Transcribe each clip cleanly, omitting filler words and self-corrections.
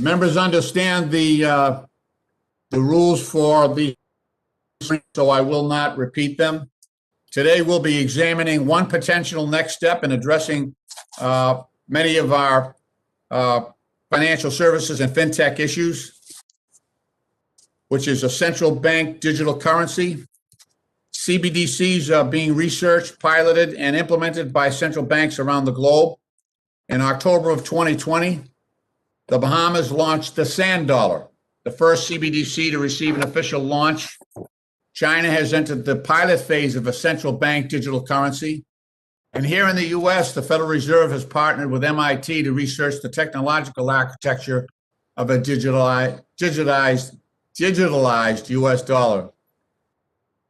Members understand the rules for the, so I will not repeat them. Today, we'll be examining one potential next step in addressing many of our financial services and fintech issues, which is a central bank digital currency. CBDCs are being researched, piloted, and implemented by central banks around the globe. In October of 2020, the Bahamas launched the Sand Dollar, the first CBDC to receive an official launch. China has entered the pilot phase of a central bank digital currency. And here in the US, the Federal Reserve has partnered with MIT to research the technological architecture of a digitalized US dollar.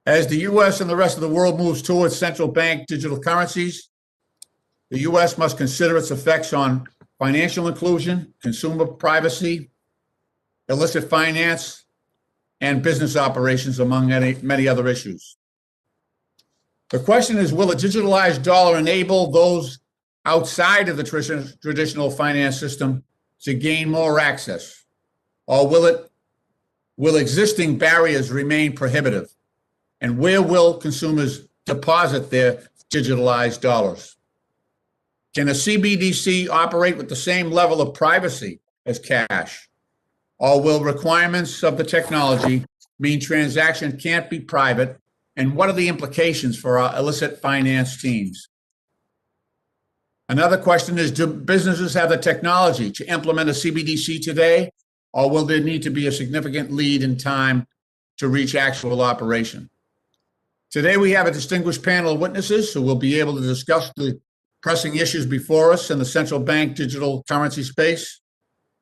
As the US and the rest of the world moves towards central bank digital currencies, the US must consider its effects on financial inclusion, consumer privacy, illicit finance, and business operations, among many other issues. The question is, will a digitalized dollar enable those outside of the traditional finance system to gain more access? Or will existing barriers remain prohibitive? And where will consumers deposit their digitalized dollars? Can a CBDC operate with the same level of privacy as cash? Or will requirements of the technology mean transactions can't be private? And what are the implications for our illicit finance teams? Another question is, do businesses have the technology to implement a CBDC today? Or will there need to be a significant lead in time to reach actual operation? Today, we have a distinguished panel of witnesses who will be able to discuss the pressing issues before us in the central bank digital currency space.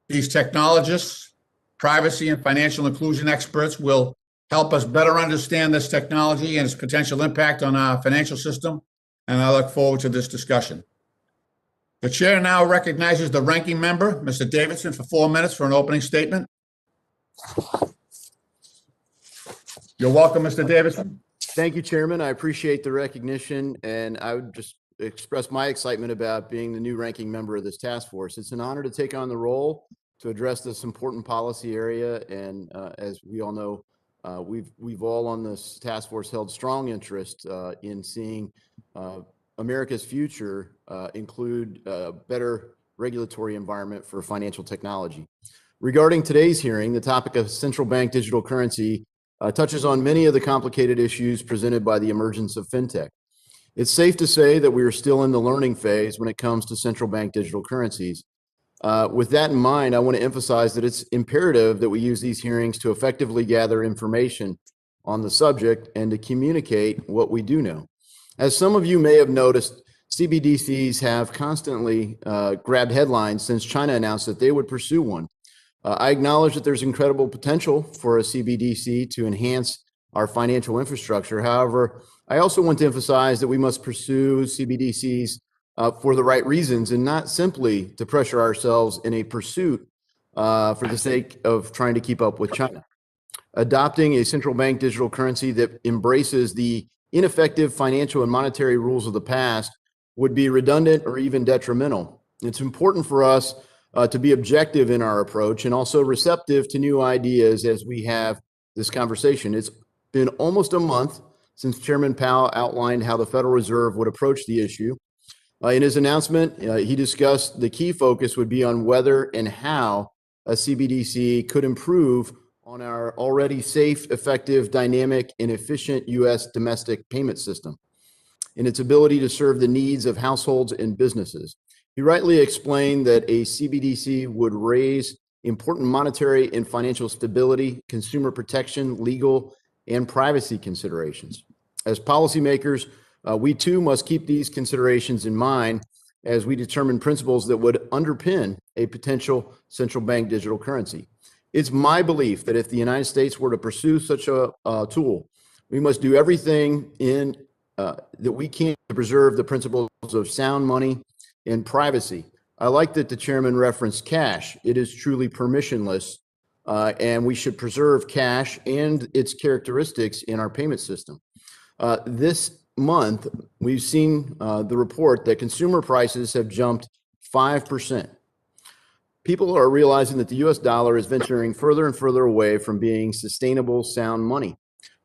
These technologists, privacy and financial inclusion experts will help us better understand this technology and its potential impact on our financial system, and I look forward to this discussion. The chair now recognizes the ranking member, Mr. Davidson, for 4 minutes for an opening statement. You're welcome, Mr. Davidson. Thank you, Chairman. I appreciate the recognition, and I would just express my excitement about being the new ranking member of this task force. It's an honor to take on the role to address this important policy area, and as we all know, we've all on this task force held strong interest in seeing America's future include a better regulatory environment for financial technology. Regarding today's hearing, the topic of central bank digital currency touches on many of the complicated issues presented by the emergence of fintech. It's safe to say that we are still in the learning phase when it comes to central bank digital currencies. With that in mind, I want to emphasize that it's imperative that we use these hearings to effectively gather information on the subject and to communicate what we do know. As some of you may have noticed, CBDCs have constantly grabbed headlines since China announced that they would pursue one. I acknowledge that there's incredible potential for a CBDC to enhance our financial infrastructure. However, I also want to emphasize that we must pursue CBDCs for the right reasons and not simply to pressure ourselves in a pursuit for the sake of trying to keep up with China. Adopting a central bank digital currency that embraces the ineffective financial and monetary rules of the past would be redundant or even detrimental. It's important for us to be objective in our approach and also receptive to new ideas as we have this conversation. It's been almost a month since Chairman Powell outlined how the Federal Reserve would approach the issue. In his announcement, he discussed the key focus would be on whether and how a CBDC could improve on our already safe, effective, dynamic, and efficient U.S. domestic payment system and its ability to serve the needs of households and businesses. He rightly explained that a CBDC would raise important monetary and financial stability, consumer protection, legal, and privacy considerations. As policymakers, we too must keep these considerations in mind as we determine principles that would underpin a potential central bank digital currency. It's my belief that if the United States were to pursue such a tool, we must do everything that we can to preserve the principles of sound money and privacy. I like that the chairman referenced cash. It is truly permissionless, and we should preserve cash and its characteristics in our payment system. This month, we've seen the report that consumer prices have jumped 5%. People are realizing that the US dollar is venturing further and further away from being sustainable sound money.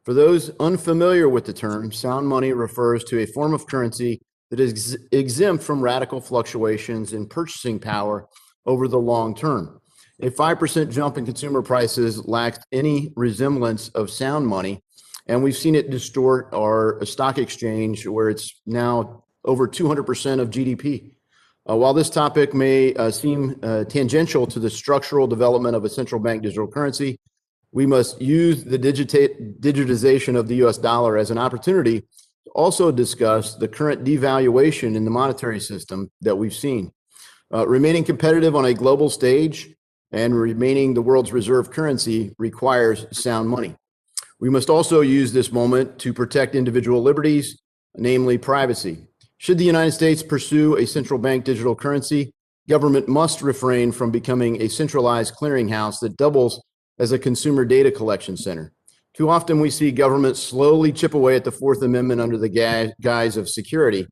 For those unfamiliar with the term, sound money refers to a form of currency that is exempt from radical fluctuations in purchasing power over the long term. A 5% jump in consumer prices lacks any resemblance of sound money, and we've seen it distort our stock exchange, where it's now over 200% of GDP. While this topic may seem tangential to the structural development of a central bank digital currency, we must use the digitization of the US dollar as an opportunity to also discuss the current devaluation in the monetary system that we've seen. Remaining competitive on a global stage and remaining the world's reserve currency requires sound money. We must also use this moment to protect individual liberties, namely privacy. Should the United States pursue a central bank digital currency, government must refrain from becoming a centralized clearinghouse that doubles as a consumer data collection center. Too often we see government slowly chip away at the Fourth Amendment under the guise of security.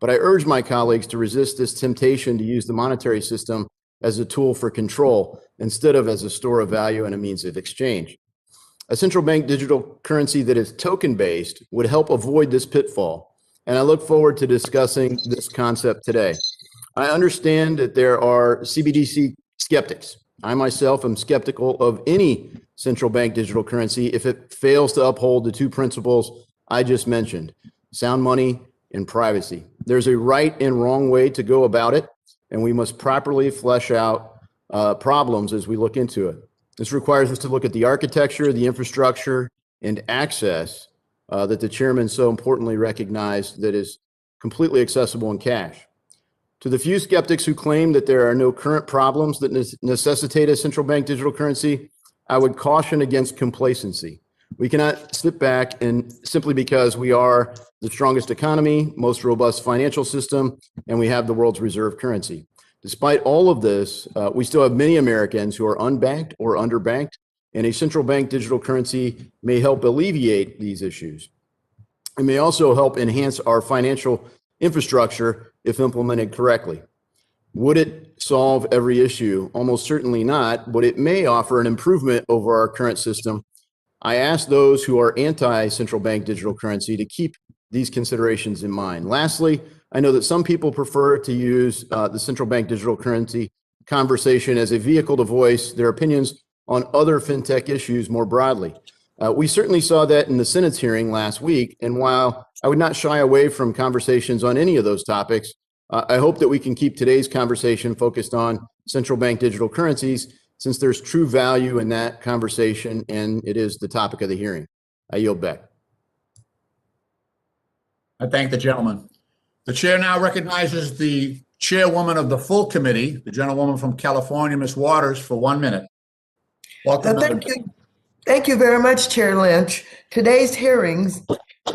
But I urge my colleagues to resist this temptation to use the monetary system as a tool for control instead of as a store of value and a means of exchange. A central bank digital currency that is token-based would help avoid this pitfall, and I look forward to discussing this concept today. I understand that there are CBDC skeptics. I myself am skeptical of any central bank digital currency if it fails to uphold the two principles I just mentioned: sound money and privacy. There's a right and wrong way to go about it, and we must properly flesh out problems as we look into it. This requires us to look at the architecture, the infrastructure, and access that the chairman so importantly recognized that is completely accessible in cash. To the few skeptics who claim that there are no current problems that necessitate a central bank digital currency, I would caution against complacency. We cannot sit back and simply because we are the strongest economy, most robust financial system, and we have the world's reserve currency. Despite all of this, we still have many Americans who are unbanked or underbanked, and a central bank digital currency may help alleviate these issues. It may also help enhance our financial infrastructure if implemented correctly. Would it solve every issue? Almost certainly not, but it may offer an improvement over our current system. I ask those who are anti-central bank digital currency to keep these considerations in mind. Lastly, I know that some people prefer to use the central bank digital currency conversation as a vehicle to voice their opinions on other fintech issues more broadly. We certainly saw that in the Senate's hearing last week, and while I would not shy away from conversations on any of those topics, I hope that we can keep today's conversation focused on central bank digital currencies, since there's true value in that conversation, and it is the topic of the hearing. I yield back. I thank the gentleman. The chair now recognizes the chairwoman of the full committee, the gentlewoman from California, Ms. Waters, for 1 minute. Welcome. Thank you. Thank you very much, Chair Lynch. Today's hearings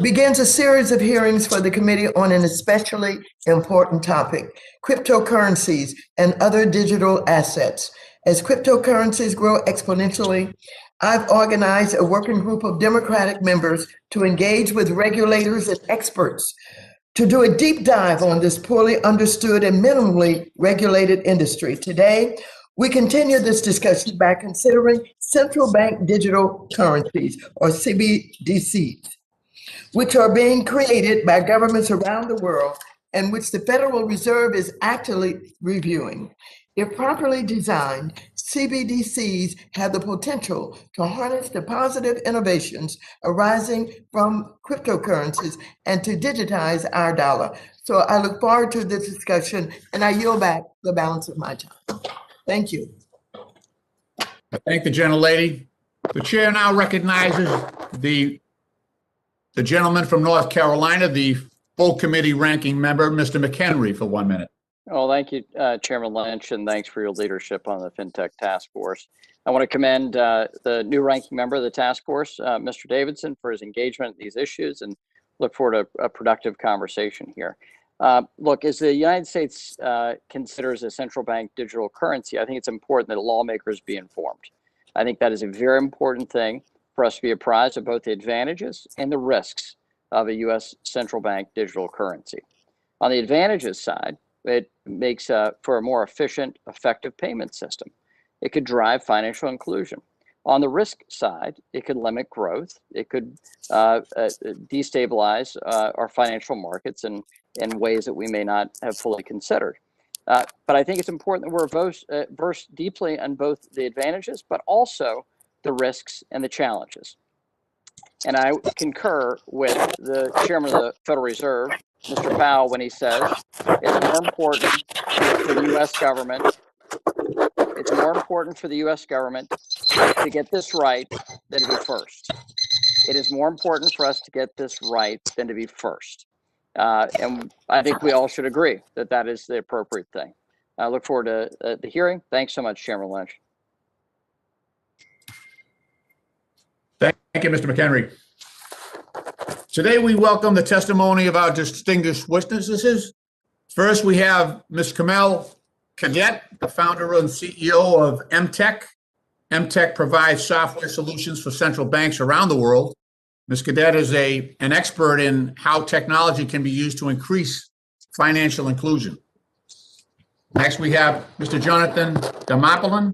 begins a series of hearings for the committee on an especially important topic: cryptocurrencies and other digital assets. As cryptocurrencies grow exponentially, I've organized a working group of Democratic members to engage with regulators and experts to do a deep dive on this poorly understood and minimally regulated industry. Today, we continue this discussion by considering central bank digital currencies, or CBDCs, which are being created by governments around the world and which the Federal Reserve is actively reviewing. If properly designed, CBDCs have the potential to harness the positive innovations arising from cryptocurrencies and to digitize our dollar. So I look forward to this discussion, and I yield back the balance of my time. Thank you. I thank the gentlelady. The chair now recognizes the gentleman from North Carolina, the full committee ranking member, Mr. McHenry, for 1 minute. Well, thank you, Chairman Lynch, and thanks for your leadership on the FinTech Task Force. I want to commend the new ranking member of the task force, Mr. Davidson, for his engagement in these issues, and look forward to a productive conversation here. Look, as the United States considers a central bank digital currency, I think it's important that lawmakers be informed. I think that is a very important thing for us to be apprised of both the advantages and the risks of a U.S. central bank digital currency. On the advantages side, It makes for a more efficient, effective payment system. It could drive financial inclusion. On the risk side, it could limit growth. It could destabilize our financial markets in ways that we may not have fully considered. But I think it's important that we're versed deeply on both the advantages, but also the risks and the challenges. And I concur with the chairman of the Federal Reserve, Mr. Powell, when he says it's more important for the U.S. government. It's more important for the U.S. government to get this right than to be first. It is more important for us to get this right than to be first. And I think we all should agree that that is the appropriate thing. I look forward to the hearing. Thanks so much, Chairman Lynch. Thank you, Mr. McHenry. Today, we welcome the testimony of our distinguished witnesses. First, we have Ms. Kamel Cadet, the founder and CEO of MTech. MTech provides software solutions for central banks around the world. Ms. Cadet is an expert in how technology can be used to increase financial inclusion. Next, we have Mr. Jonathan Damapalan,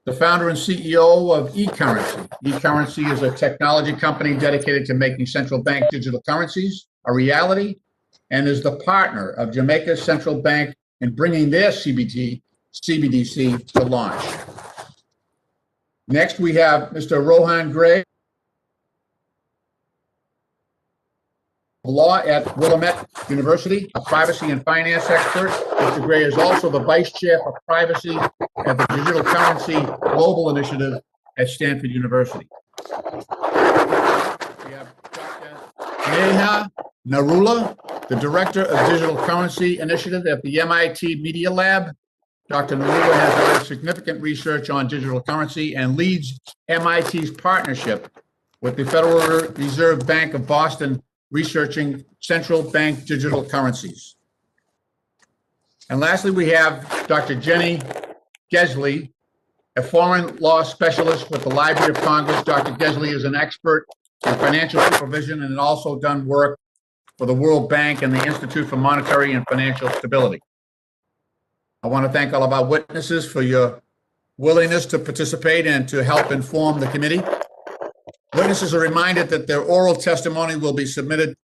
the founder and CEO of eCurrency. eCurrency is a technology company dedicated to making central bank digital currencies a reality and is the partner of Jamaica's central bank in bringing their CBDC to launch. Next, we have Mr. Rohan Gray, law at Willamette University, a privacy and finance expert. Mr. Gray is also the vice chair for privacy at the Digital Currency Global Initiative at Stanford University. We have Dr. Neha Narula, the director of Digital Currency Initiative at the MIT Media Lab. Dr. Narula has done significant research on digital currency and leads MIT's partnership with the Federal Reserve Bank of Boston researching central bank digital currencies. And lastly, we have Dr. Jenny Gesley, a foreign law specialist with the Library of Congress. Dr. Gesley is an expert in financial supervision and also done work for the World Bank and the Institute for Monetary and Financial Stability. I want to thank all of our witnesses for your willingness to participate and to help inform the committee. Witnesses are reminded that their oral testimony will be submitted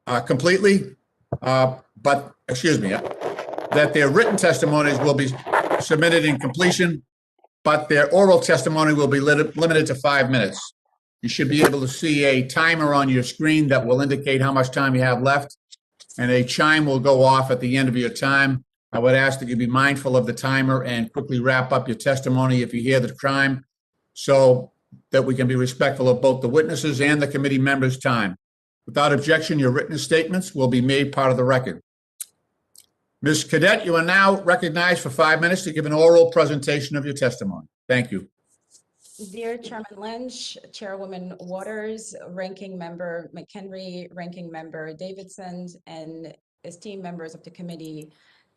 completely, that their written testimonies will be submitted in completion, but their oral testimony will be limited to 5 minutes. You should be able to see a timer on your screen that will indicate how much time you have left, and a chime will go off at the end of your time. I would ask that you be mindful of the timer and quickly wrap up your testimony if you hear the chime, so that we can be respectful of both the witnesses and the committee members' time. Without objection, your written statements will be made part of the record. Ms. Cadet, you are now recognized for 5 minutes to give an oral presentation of your testimony. Thank you. Dear Chairman Lynch, Chairwoman Waters, Ranking Member McHenry, Ranking Member Davidson, and esteemed members of the committee,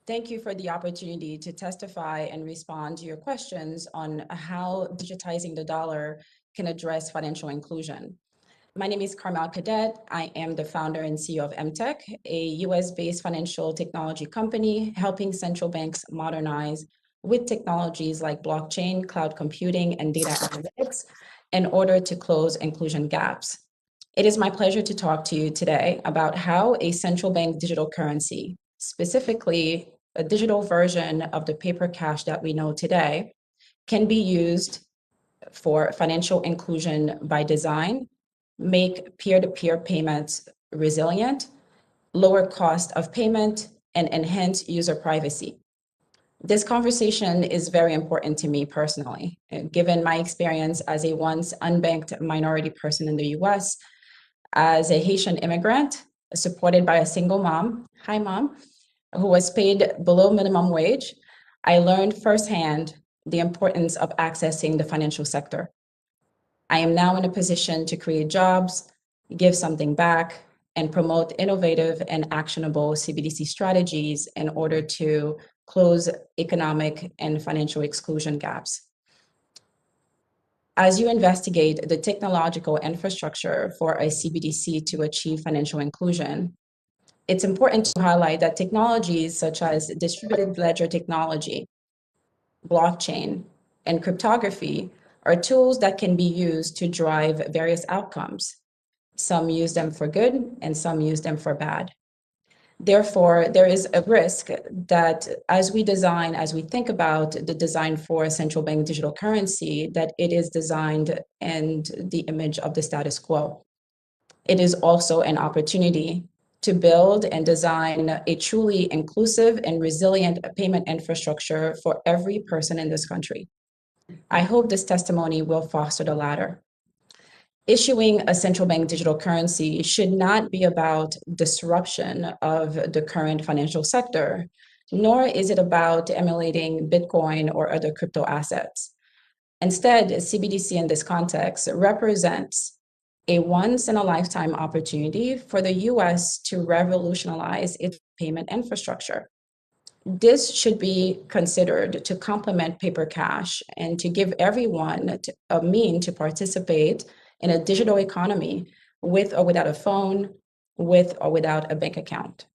thank you for the opportunity to testify and respond to your questions on how digitizing the dollar can address financial inclusion. My name is Carmel Cadet. I am the founder and CEO of MTech, a US-based financial technology company helping central banks modernize with technologies like blockchain, cloud computing, and data analytics in order to close inclusion gaps. It is my pleasure to talk to you today about how a central bank digital currency, specifically a digital version of the paper cash that we know today, can be used for financial inclusion by design, make peer-to-peer payments resilient, lower cost of payment, and enhance user privacy. This conversation is very important to me personally, given my experience as a once unbanked minority person in the US, as a Haitian immigrant, supported by a single mom, hi mom, who was paid below minimum wage. I learned firsthand the importance of accessing the financial sector. I am now in a position to create jobs, give something back, and promote innovative and actionable CBDC strategies in order to close economic and financial exclusion gaps. As you investigate the technological infrastructure for a CBDC to achieve financial inclusion, It's important to highlight that technologies such as distributed ledger technology, blockchain, and cryptography are tools that can be used to drive various outcomes. Some use them for good and some use them for bad. Therefore, there is a risk that as we think about the design for a central bank digital currency, that it is designed in the image of the status quo. It is also an opportunity to build and design a truly inclusive and resilient payment infrastructure for every person in this country. I hope this testimony will foster the latter. Issuing a central bank digital currency should not be about disruption of the current financial sector, nor is it about emulating Bitcoin or other crypto assets. Instead, CBDC in this context represents a once-in-a-lifetime opportunity for the US to revolutionize its payment infrastructure. This should be considered to complement paper cash and to give everyone a means to participate in a digital economy with or without a phone, with or without a bank account.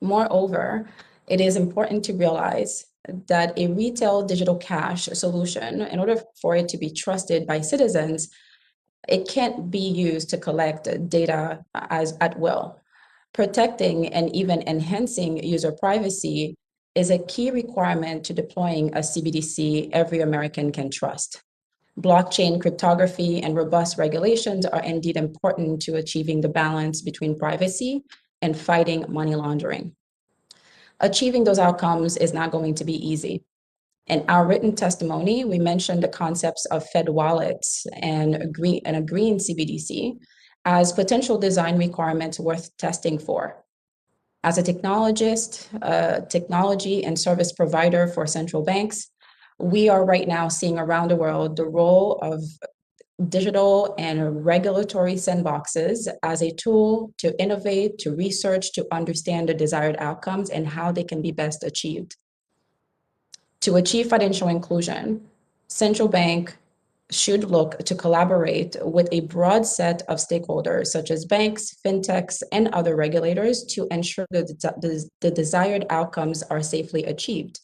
Moreover, it is important to realize that a retail digital cash solution, in order for it to be trusted by citizens, it can't be used to collect data at will. Protecting and even enhancing user privacy is a key requirement to deploying a CBDC every American can trust. Blockchain cryptography and robust regulations are indeed important to achieving the balance between privacy and fighting money laundering. Achieving those outcomes is not going to be easy. In our written testimony, we mentioned the concepts of Fed wallets and a green CBDC as potential design requirements worth testing for. As a technologist, technology and service provider for central banks, we are right now seeing around the world the role of digital and regulatory sandboxes as a tool to innovate, to research, to understand the desired outcomes and how they can be best achieved. To achieve financial inclusion, central bank should look to collaborate with a broad set of stakeholders, such as banks, fintechs, and other regulators to ensure that the desired outcomes are safely achieved.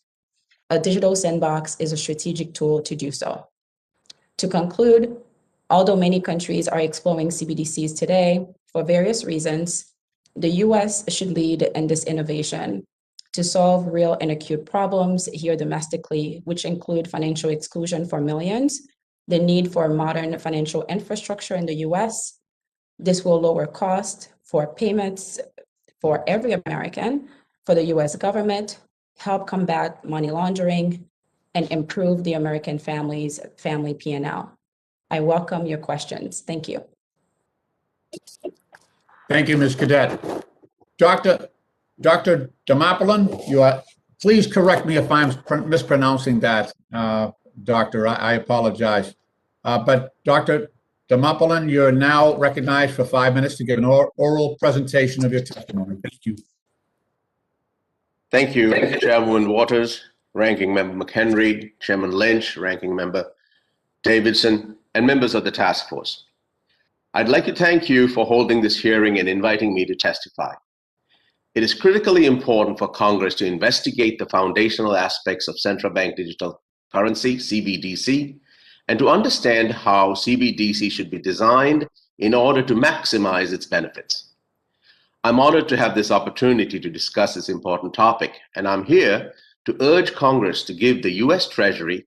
A digital sandbox is a strategic tool to do so. To conclude, although many countries are exploring CBDCs today for various reasons, the US should lead in this innovation to solve real and acute problems here domestically, which include financial exclusion for millions, the need for modern financial infrastructure in the US. This will lower costs for payments for every American, for the US government, help combat money laundering, and improve the American family's family P&L. I welcome your questions. Thank you. Thank you, Ms. Cadet. Dr. Damapolan, please correct me if I'm mispronouncing that, Doctor. I apologize. But Dr. Damapolan, you're now recognized for 5 minutes to give an oral presentation of your testimony. Thank you. Thank you, Chairwoman Waters, Ranking Member McHenry, Chairman Lynch, Ranking Member Davidson, and members of the task force. I'd like to thank you for holding this hearing and inviting me to testify. It is critically important for Congress to investigate the foundational aspects of central bank digital currency, CBDC, and to understand how CBDC should be designed in order to maximize its benefits. I'm honored to have this opportunity to discuss this important topic, and I'm here to urge Congress to give the US Treasury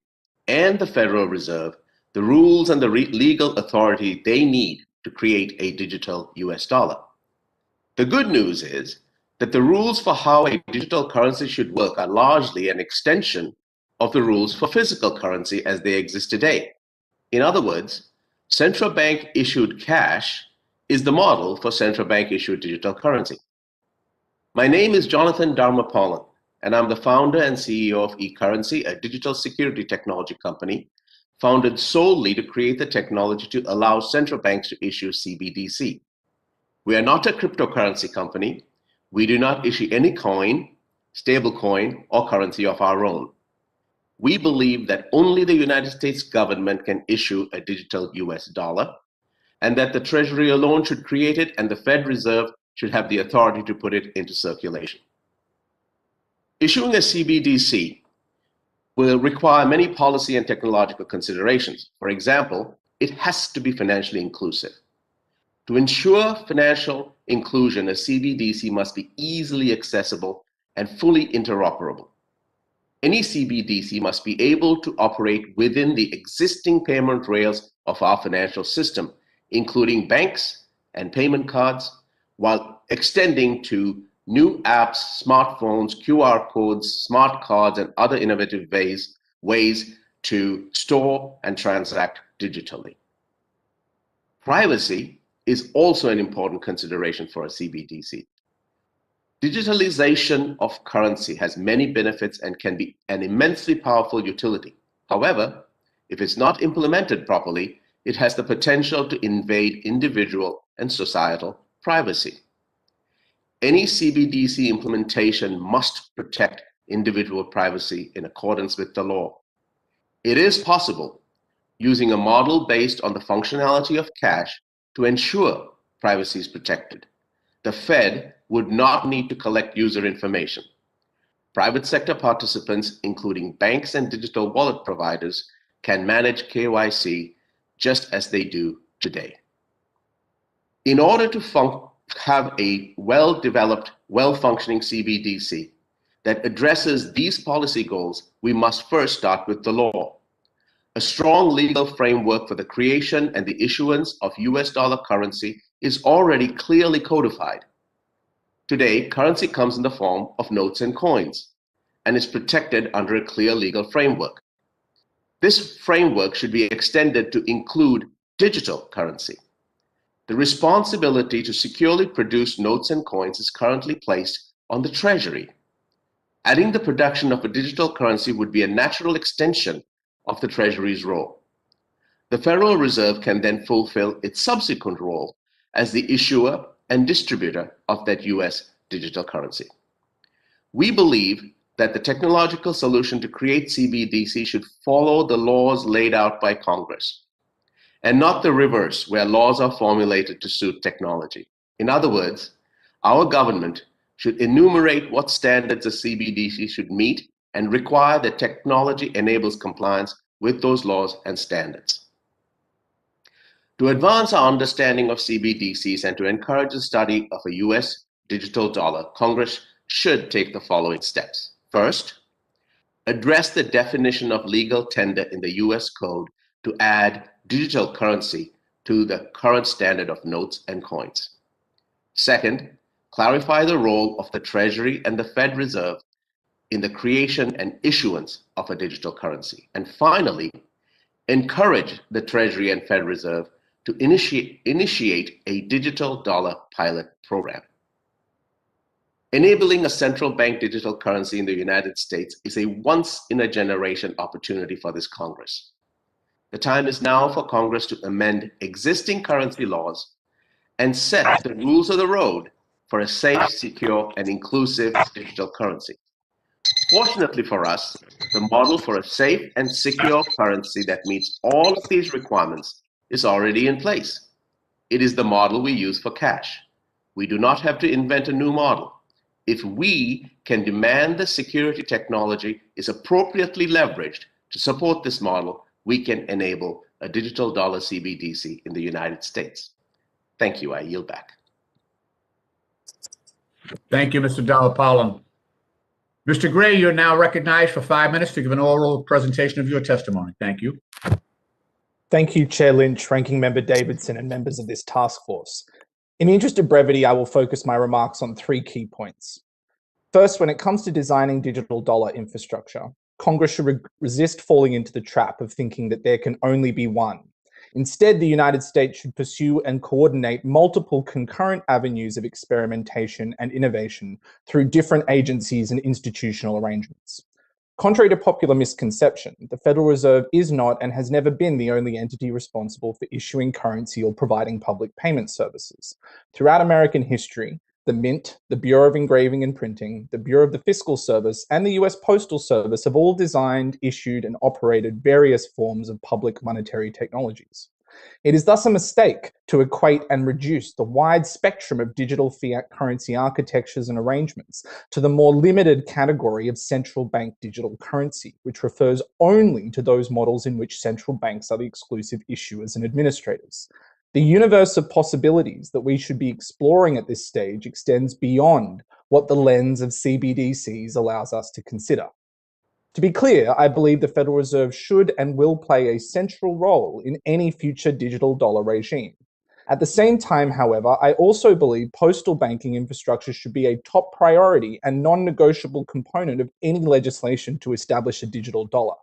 and the Federal Reserve the rules and the legal authority they need to create a digital US dollar. The good news is that the rules for how a digital currency should work are largely an extension of the rules for physical currency as they exist today. In other words, central bank issued cash is the model for central bank issued digital currency. My name is Jonathan Dharmapalan, and I'm the founder and CEO of eCurrency, a digital security technology company founded solely to create the technology to allow central banks to issue CBDC. We are not a cryptocurrency company. We do not issue any coin, stablecoin, or currency of our own. We believe that only the United States government can issue a digital US dollar, and that the Treasury alone should create it and the Fed Reserve should have the authority to put it into circulation. Issuing a CBDC will require many policy and technological considerations. For example, it has to be financially inclusive. To ensure financial inclusion, a CBDC must be easily accessible and fully interoperable. Any CBDC must be able to operate within the existing payment rails of our financial system, including banks and payment cards, while extending to new apps, smartphones, QR codes, smart cards, and other innovative ways to store and transact digitally. Privacy is also an important consideration for a CBDC. Digitalization of currency has many benefits and can be an immensely powerful utility. However, if it's not implemented properly, it has the potential to invade individual and societal privacy. Any CBDC implementation must protect individual privacy in accordance with the law. It is possible, using a model based on the functionality of cash, to ensure privacy is protected. The Fed would not need to collect user information. Private sector participants, including banks and digital wallet providers, can manage KYC just as they do today. In order to have a well-developed, well-functioning CBDC that addresses these policy goals, we must first start with the law. A strong legal framework for the creation and the issuance of US dollar currency is already clearly codified. Today, currency comes in the form of notes and coins and is protected under a clear legal framework. This framework should be extended to include digital currency. The responsibility to securely produce notes and coins is currently placed on the Treasury. Adding the production of a digital currency would be a natural extension of the Treasury's role. The Federal Reserve can then fulfill its subsequent role as the issuer and distributor of that US digital currency. We believe that the technological solution to create CBDC should follow the laws laid out by Congress, and not the reverse, where laws are formulated to suit technology. In other words, our government should enumerate what standards a CBDC should meet and require that technology enables compliance with those laws and standards. To advance our understanding of CBDCs and to encourage the study of a US digital dollar, Congress should take the following steps. First, address the definition of legal tender in the US Code to add digital currency to the current standard of notes and coins. Second, clarify the role of the Treasury and the Fed Reserve in the creation and issuance of a digital currency. And finally, encourage the Treasury and Fed Reserve to initiate a digital dollar pilot program. Enabling a central bank digital currency in the United States is a once-in-a-generation opportunity for this Congress. The time is now for Congress to amend existing currency laws and set the rules of the road for a safe, secure, and inclusive digital currency. Fortunately for us, the model for a safe and secure currency that meets all of these requirements is already in place. It is the model we use for cash. We do not have to invent a new model. If we can demand the security technology is appropriately leveraged to support this model, we can enable a digital dollar CBDC in the United States. Thank you. I yield back. Thank you, Mr. Dallapallo. Mr. Gray, you're now recognized for 5 minutes to give an oral presentation of your testimony. Thank you. Thank you, Chair Lynch, Ranking Member Davidson, and members of this task force. In the interest of brevity, I will focus my remarks on 3 key points. First, when it comes to designing digital dollar infrastructure, Congress should resist falling into the trap of thinking that there can only be one. Instead, the United States should pursue and coordinate multiple concurrent avenues of experimentation and innovation through different agencies and institutional arrangements. Contrary to popular misconception, the Federal Reserve is not and has never been the only entity responsible for issuing currency or providing public payment services. Throughout American history, the Mint, the Bureau of Engraving and Printing, the Bureau of the Fiscal Service, and the US Postal Service have all designed, issued, and operated various forms of public monetary technologies. It is thus a mistake to equate and reduce the wide spectrum of digital fiat currency architectures and arrangements to the more limited category of central bank digital currency, which refers only to those models in which central banks are the exclusive issuers and administrators. The universe of possibilities that we should be exploring at this stage extends beyond what the lens of CBDCs allows us to consider. To be clear, I believe the Federal Reserve should and will play a central role in any future digital dollar regime. At the same time, however, I also believe postal banking infrastructure should be a top priority and non-negotiable component of any legislation to establish a digital dollar.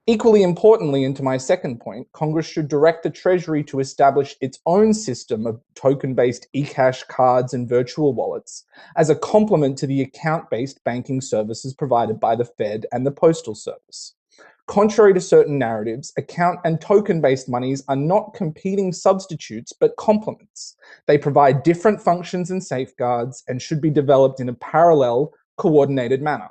Equally importantly, and to my second point, Congress should direct the Treasury to establish its own system of token-based e-cash cards and virtual wallets as a complement to the account-based banking services provided by the Fed and the Postal Service. Contrary to certain narratives, account and token-based monies are not competing substitutes, but complements. They provide different functions and safeguards and should be developed in a parallel, coordinated manner.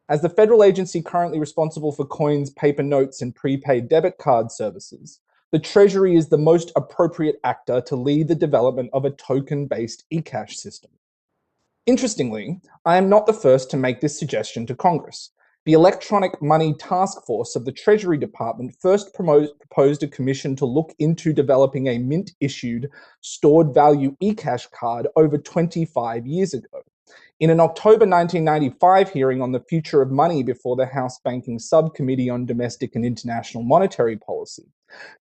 As the federal agency currently responsible for coins, paper notes, and prepaid debit card services, the Treasury is the most appropriate actor to lead the development of a token-based e-cash system. Interestingly, I am not the first to make this suggestion to Congress. The Electronic Money Task Force of the Treasury Department first proposed a commission to look into developing a mint-issued stored value e-cash card over 25 years ago. In an October 1995 hearing on the future of money before the House Banking Subcommittee on Domestic and International Monetary Policy,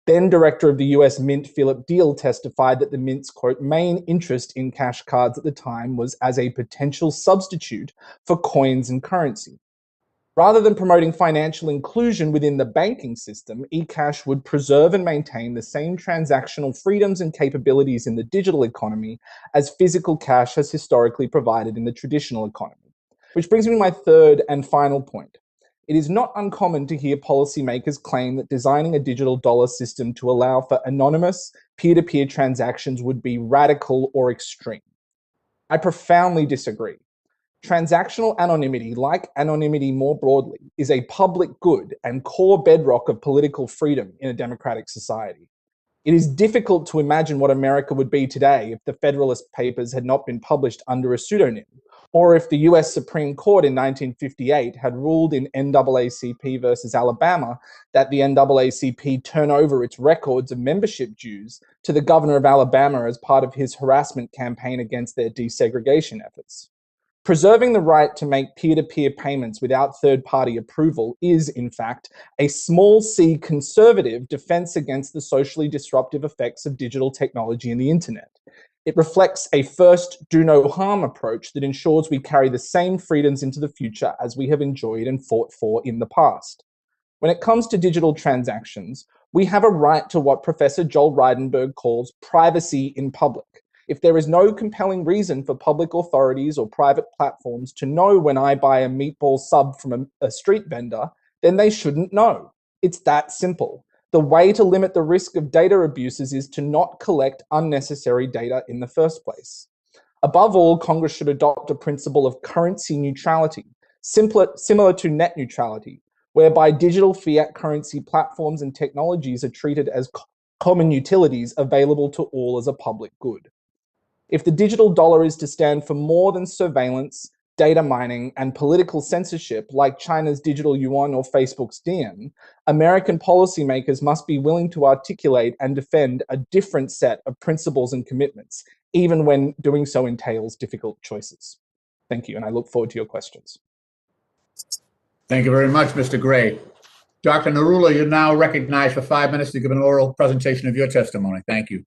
then Director of the US Mint Philip Deal testified that the Mint's, quote, main interest in cash cards at the time was as a potential substitute for coins and currency. Rather than promoting financial inclusion within the banking system, eCash would preserve and maintain the same transactional freedoms and capabilities in the digital economy as physical cash has historically provided in the traditional economy. Which brings me to my third and final point. It is not uncommon to hear policymakers claim that designing a digital dollar system to allow for anonymous peer-to-peer transactions would be radical or extreme. I profoundly disagree. Transactional anonymity, like anonymity more broadly, is a public good and core bedrock of political freedom in a democratic society. It is difficult to imagine what America would be today if the Federalist Papers had not been published under a pseudonym, or if the US Supreme Court in 1958 had ruled in NAACP versus Alabama that the NAACP turn over its records of membership dues to the governor of Alabama as part of his harassment campaign against their desegregation efforts. Preserving the right to make peer-to-peer payments without third-party approval is, in fact, a small c conservative defense against the socially disruptive effects of digital technology and the internet. It reflects a first do no harm approach that ensures we carry the same freedoms into the future as we have enjoyed and fought for in the past. When it comes to digital transactions, we have a right to what Professor Joel Reidenberg calls privacy in public. If there is no compelling reason for public authorities or private platforms to know when I buy a meatball sub from a street vendor, then they shouldn't know. It's that simple. The way to limit the risk of data abuses is to not collect unnecessary data in the first place. Above all, Congress should adopt a principle of currency neutrality, similar to net neutrality, whereby digital fiat currency platforms and technologies are treated as common utilities available to all as a public good. If the digital dollar is to stand for more than surveillance, data mining, and political censorship like China's digital yuan or Facebook's Diem, American policymakers must be willing to articulate and defend a different set of principles and commitments, even when doing so entails difficult choices. Thank you, and I look forward to your questions. Thank you very much, Mr. Gray. Dr. Narula, you're now recognized for 5 minutes to give an oral presentation of your testimony. Thank you.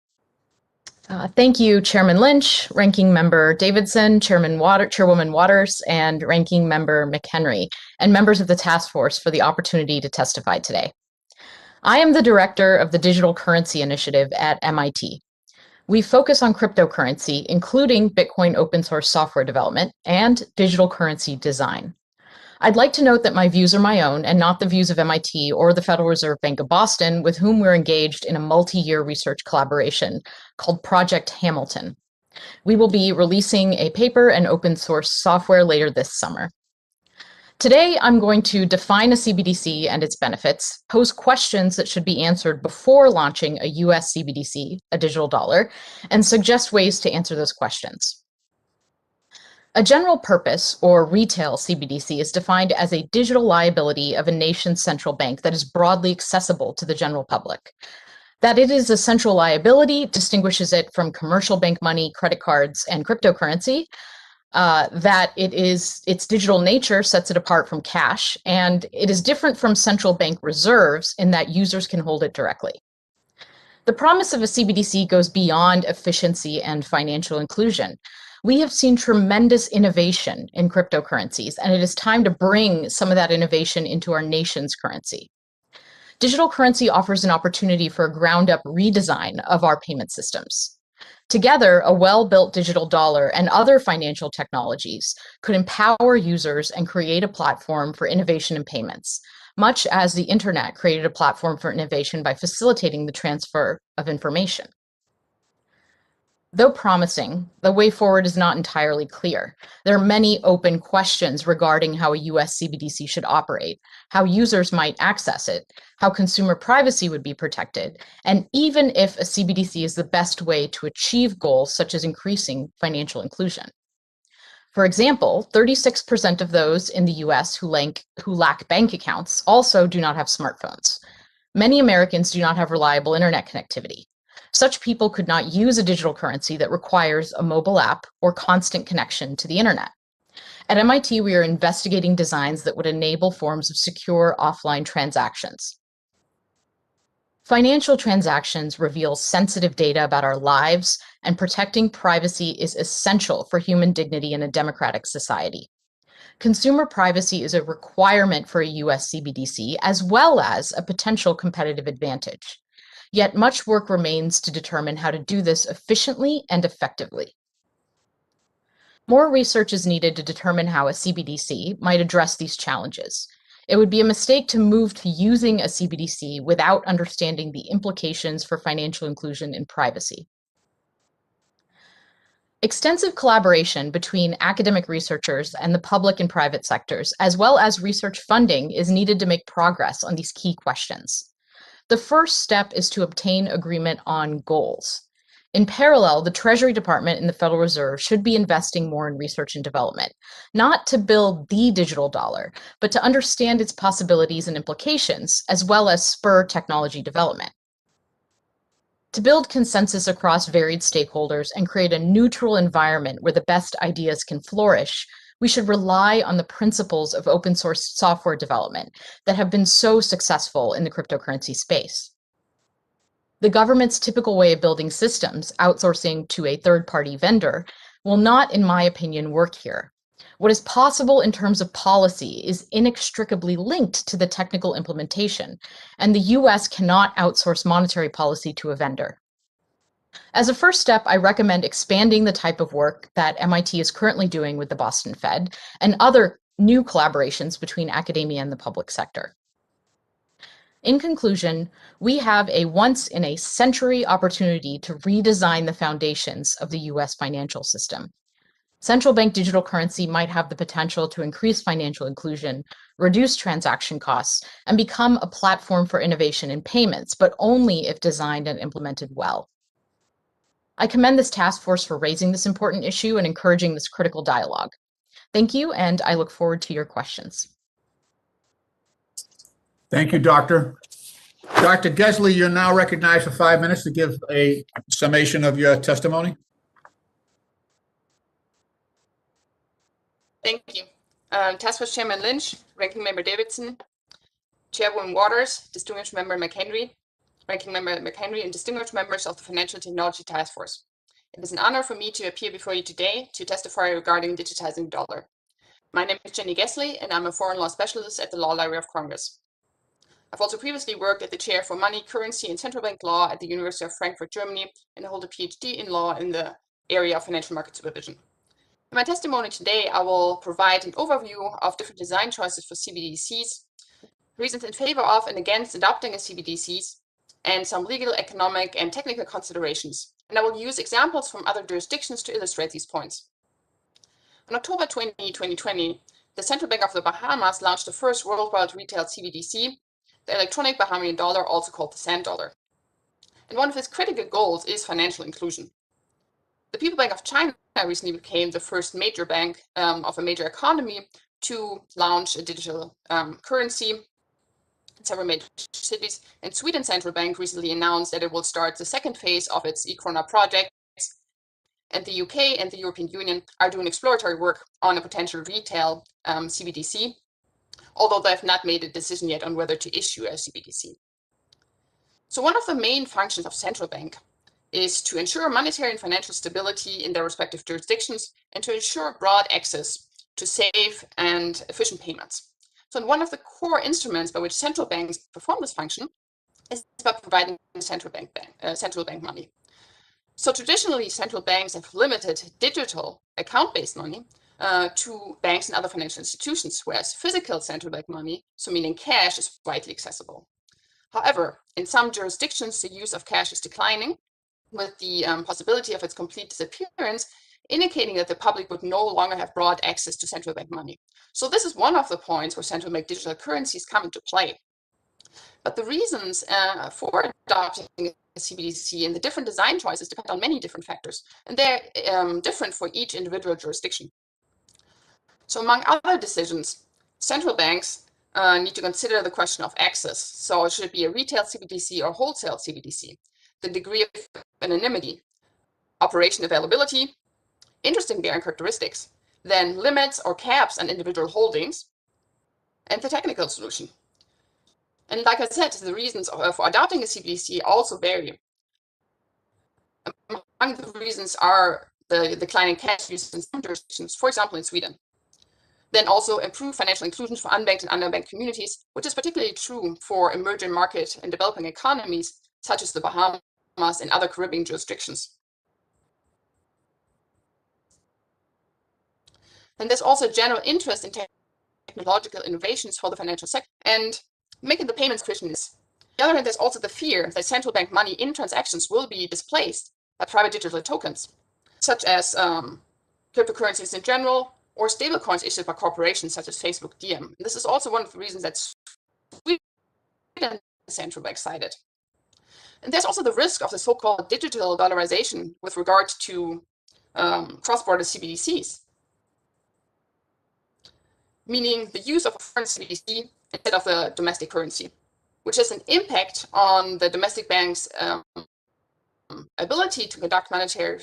Thank you, Chairman Lynch, Ranking Member Davidson, Chairwoman Waters, and Ranking Member McHenry, and members of the task force for the opportunity to testify today. I am the director of the Digital Currency Initiative at MIT. We focus on cryptocurrency, including Bitcoin open source software development and digital currency design. I'd like to note that my views are my own and not the views of MIT or the Federal Reserve Bank of Boston, with whom we're engaged in a multi-year research collaboration called Project Hamilton. We will be releasing a paper and open source software later this summer. Today, I'm going to define a CBDC and its benefits, pose questions that should be answered before launching a US CBDC, a digital dollar, and suggest ways to answer those questions. A general purpose or retail CBDC is defined as a digital liability of a nation's central bank that is broadly accessible to the general public. That it is a central liability distinguishes it from commercial bank money, credit cards, and cryptocurrency. That its digital nature sets it apart from cash, and it is different from central bank reserves in that users can hold it directly. The promise of a CBDC goes beyond efficiency and financial inclusion. We have seen tremendous innovation in cryptocurrencies, and it is time to bring some of that innovation into our nation's currency. Digital currency offers an opportunity for a ground-up redesign of our payment systems. Together, a well-built digital dollar and other financial technologies could empower users and create a platform for innovation in payments, much as the internet created a platform for innovation by facilitating the transfer of information. Though promising, the way forward is not entirely clear. There are many open questions regarding how a US CBDC should operate, how users might access it, how consumer privacy would be protected, and even if a CBDC is the best way to achieve goals such as increasing financial inclusion. For example, 36% of those in the US who lack bank accounts also do not have smartphones. Many Americans do not have reliable internet connectivity. Such people could not use a digital currency that requires a mobile app or constant connection to the internet. At MIT, we are investigating designs that would enable forms of secure offline transactions. Financial transactions reveal sensitive data about our lives, and protecting privacy is essential for human dignity in a democratic society. Consumer privacy is a requirement for a US CBDC, as well as a potential competitive advantage. Yet much work remains to determine how to do this efficiently and effectively. More research is needed to determine how a CBDC might address these challenges. It would be a mistake to move to using a CBDC without understanding the implications for financial inclusion and privacy. Extensive collaboration between academic researchers and the public and private sectors, as well as research funding, is needed to make progress on these key questions. The first step is to obtain agreement on goals. In parallel, the Treasury Department and the Federal Reserve should be investing more in research and development, not to build the digital dollar, but to understand its possibilities and implications, as well as spur technology development. To build consensus across varied stakeholders and create a neutral environment where the best ideas can flourish, we should rely on the principles of open source software development that have been so successful in the cryptocurrency space. The government's typical way of building systems, outsourcing to a third-party vendor, will not, in my opinion, work here. What is possible in terms of policy is inextricably linked to the technical implementation, and the US cannot outsource monetary policy to a vendor. As a first step, I recommend expanding the type of work that MIT is currently doing with the Boston Fed and other new collaborations between academia and the public sector. In conclusion, we have a once-in-a-century opportunity to redesign the foundations of the US financial system. Central bank digital currency might have the potential to increase financial inclusion, reduce transaction costs, and become a platform for innovation in payments, but only if designed and implemented well. I commend this task force for raising this important issue and encouraging this critical dialogue. Thank you, and I look forward to your questions. Thank you, Doctor. Dr. Gesley, you're now recognized for 5 minutes to give a summation of your testimony. Thank you. Task Force Chairman Lynch, Ranking Member Davidson, Chairwoman Waters, Distinguished Member McHenry, Ranking Member McHenry, and distinguished members of the Financial Technology Task Force. It is an honor for me to appear before you today to testify regarding digitizing the dollar. My name is Jenny Gesley, and I'm a foreign law specialist at the Law Library of Congress. I've also previously worked as the chair for money, currency, and central bank law at the University of Frankfurt, Germany, and I hold a PhD in law in the area of financial market supervision. In my testimony today, I will provide an overview of different design choices for CBDCs, reasons in favor of and against adopting a CBDCs, and some legal, economic, and technical considerations. And I will use examples from other jurisdictions to illustrate these points. On October 20, 2020, the Central Bank of the Bahamas launched the first worldwide retail CBDC, the electronic Bahamian dollar, also called the sand dollar. And one of its critical goals is financial inclusion. The People Bank of China recently became the first major bank of a major economy to launch a digital currency in several major cities. And Sweden's central bank recently announced that it will start the second phase of its e-krona project. And the UK and the European Union are doing exploratory work on a potential retail CBDC, although they have not made a decision yet on whether to issue a CBDC. So one of the main functions of central bank is to ensure monetary and financial stability in their respective jurisdictions and to ensure broad access to safe and efficient payments. So one of the core instruments by which central banks perform this function is by providing central bank money. So traditionally, central banks have limited digital account-based money to banks and other financial institutions, whereas physical central bank money, so meaning cash, is widely accessible. However, in some jurisdictions, the use of cash is declining, with the possibility of its complete disappearance, indicating that the public would no longer have broad access to central bank money. So this is one of the points where central bank digital currencies come into play. But the reasons for adopting a CBDC and the different design choices depend on many different factors, and they're different for each individual jurisdiction. So among other decisions, central banks need to consider the question of access. So should it be a retail CBDC or wholesale CBDC? The degree of anonymity, operation availability, interest-bearing characteristics, then limits or caps on individual holdings, and the technical solution. And like I said, the reasons for adopting a CBDC also vary. Among the reasons are the declining cash use in some jurisdictions, for example, in Sweden. Then also improve financial inclusion for unbanked and underbanked communities, which is particularly true for emerging market and developing economies, such as the Bahamas and other Caribbean jurisdictions. And there's also general interest in technological innovations for the financial sector and making the payments efficient. On the other hand, there's also the fear that central bank money in transactions will be displaced by private digital tokens, such as cryptocurrencies in general, or stablecoins issued by corporations such as Facebook Diem. This is also one of the reasons that Sweden central bank cited. And there's also the risk of the so-called digital dollarization with regard to cross-border CBDCs, meaning the use of a foreign CBDC instead of the domestic currency, which has an impact on the domestic bank's ability to conduct monetary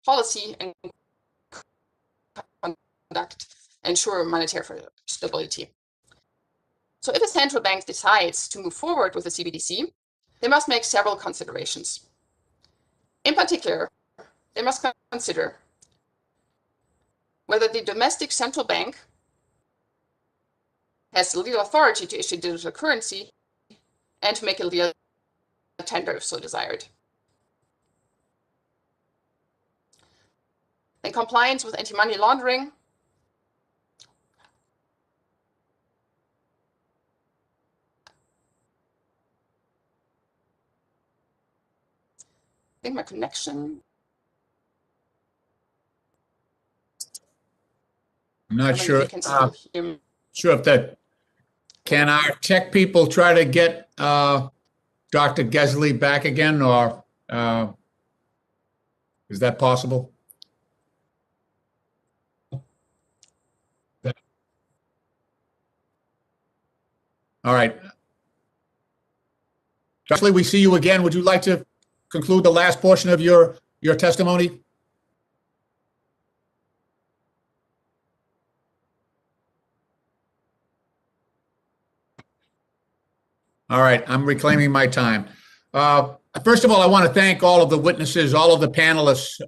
policy and ensure monetary stability. So if a central bank decides to move forward with a CBDC, they must make several considerations. In particular, they must consider whether the domestic central bank has the legal authority to issue digital currency and to make a legal tender if so desired. And compliance with anti-money laundering. I think my connection. I'm not sure. You can still hear me. Sure if that, can our tech people try to get Dr. Gesley back again, or is that possible? All right. Gesley, we see you again. Would you like to conclude the last portion of your testimony? All right, I'm reclaiming my time. First of all, I want to thank all of the witnesses, all of the panelists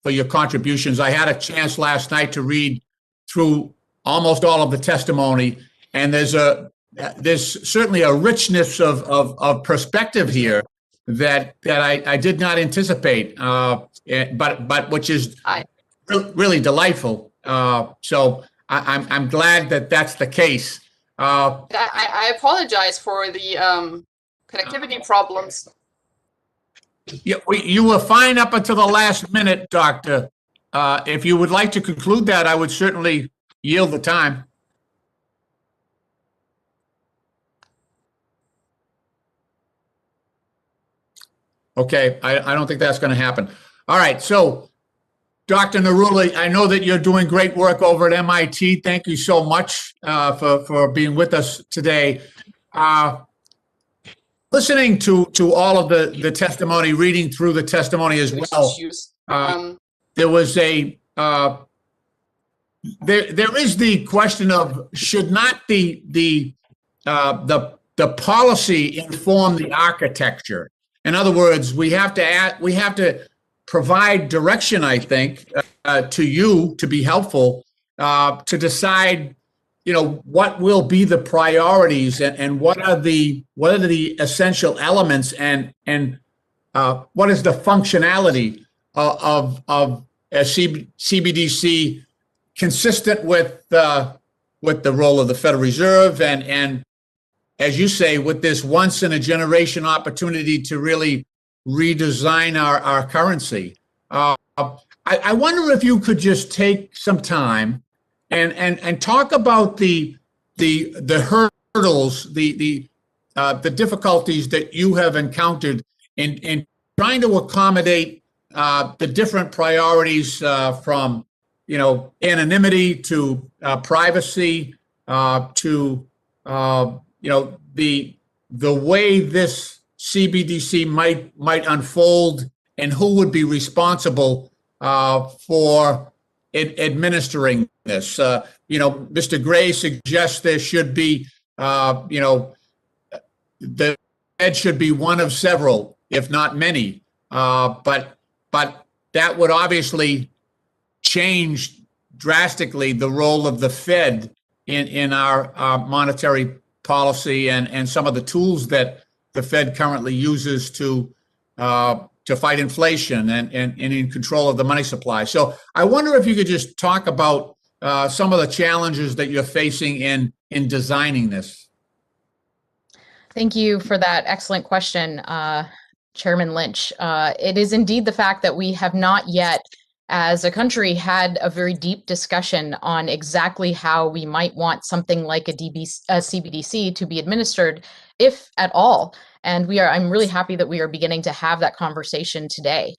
for your contributions. I had a chance last night to read through almost all of the testimony, and there's certainly a richness of perspective here that I did not anticipate, but which is really delightful. So I'm glad that that's the case. I apologize for the connectivity problems. Yeah, you were fine up until the last minute, Doctor. If you would like to conclude that, I would certainly yield the time. Okay, I don't think that's going to happen. All right, so Dr. Naruli, I know that you're doing great work over at MIT. Thank you so much for being with us today. Listening to all of the testimony, reading through the testimony as well, there was a there is the question of should not the policy inform the architecture. In other words, we have to provide direction, I think, to you to be helpful to decide, what will be the priorities and what are the essential elements and what is the functionality of a CBDC consistent with the role of the Federal Reserve and as you say, with this once in a generation opportunity to really redesign our currency. I wonder if you could just take some time and talk about the hurdles, the difficulties that you have encountered in trying to accommodate the different priorities from anonymity to privacy to the way this CBDC might unfold and who would be responsible for administering this. Mr. Gray suggests there should be, the Fed should be one of several, if not many. But that would obviously change drastically the role of the Fed in our monetary policy and some of the tools that the Fed currently uses to fight inflation and in control of the money supply. So I wonder if you could just talk about some of the challenges that you're facing in designing this. Thank you for that excellent question, Chairman Lynch. It is indeed the fact that we have not yet, as a country, had a very deep discussion on exactly how we might want something like a CBDC to be administered, if at all. And I'm really happy that we are beginning to have that conversation today.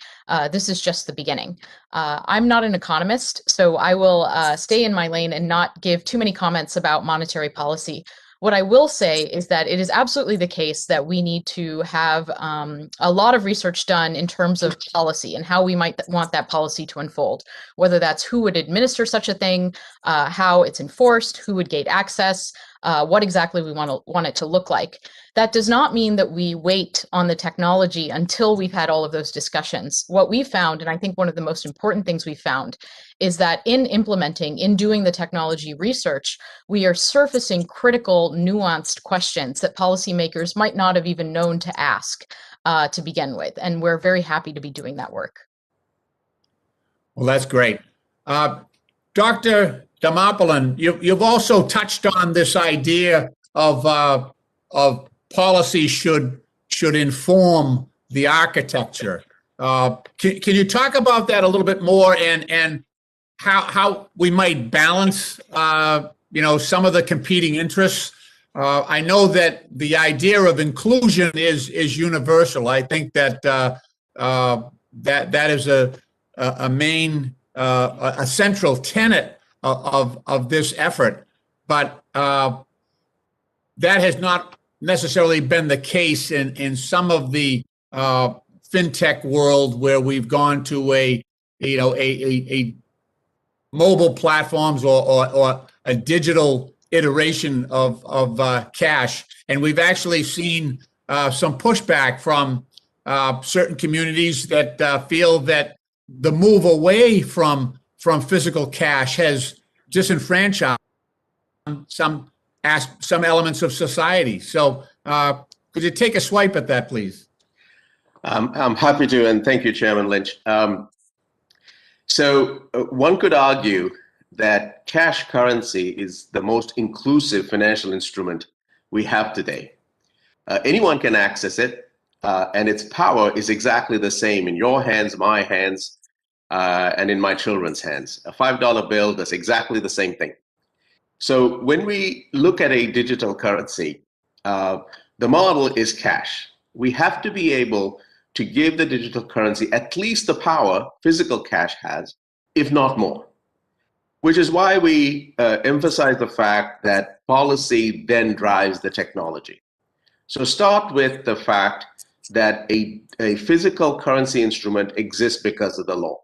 This is just the beginning. I'm not an economist, so I will stay in my lane and not give too many comments about monetary policy. What I will say is that it is absolutely the case that we need to have a lot of research done in terms of policy and how we might want that policy to unfold, whether that's who would administer such a thing, how it's enforced, who would gate access, what exactly we want it to look like. That does not mean that we wait on the technology until we've had all of those discussions. What we found, and I think one of the most important things we found, is that in doing the technology research, we are surfacing critical, nuanced questions that policymakers might not have even known to ask to begin with. And we're very happy to be doing that work. Well, that's great. Dr. Dharmapalan, you've also touched on this idea of policy should inform the architecture. Can you talk about that a little bit more and how we might balance, some of the competing interests? I know that the idea of inclusion is universal. I think that that is a main, a central tenet of this effort, but that has not necessarily been the case in some of the fintech world where we've gone to a mobile platforms or a digital iteration of cash, and we've actually seen some pushback from certain communities that feel that the move away from physical cash has disenfranchised some elements of society. So could you take a swipe at that, please? I'm happy to, and thank you, Chairman Lynch. So one could argue that cash currency is the most inclusive financial instrument we have today. Anyone can access it, and its power is exactly the same in your hands, my hands, and in my children's hands. A $5 bill does exactly the same thing. So when we look at a digital currency, the model is cash. We have to be able to give the digital currency at least the power physical cash has, if not more, which is why we emphasize the fact that policy then drives the technology. So start with the fact that a physical currency instrument exists because of the law.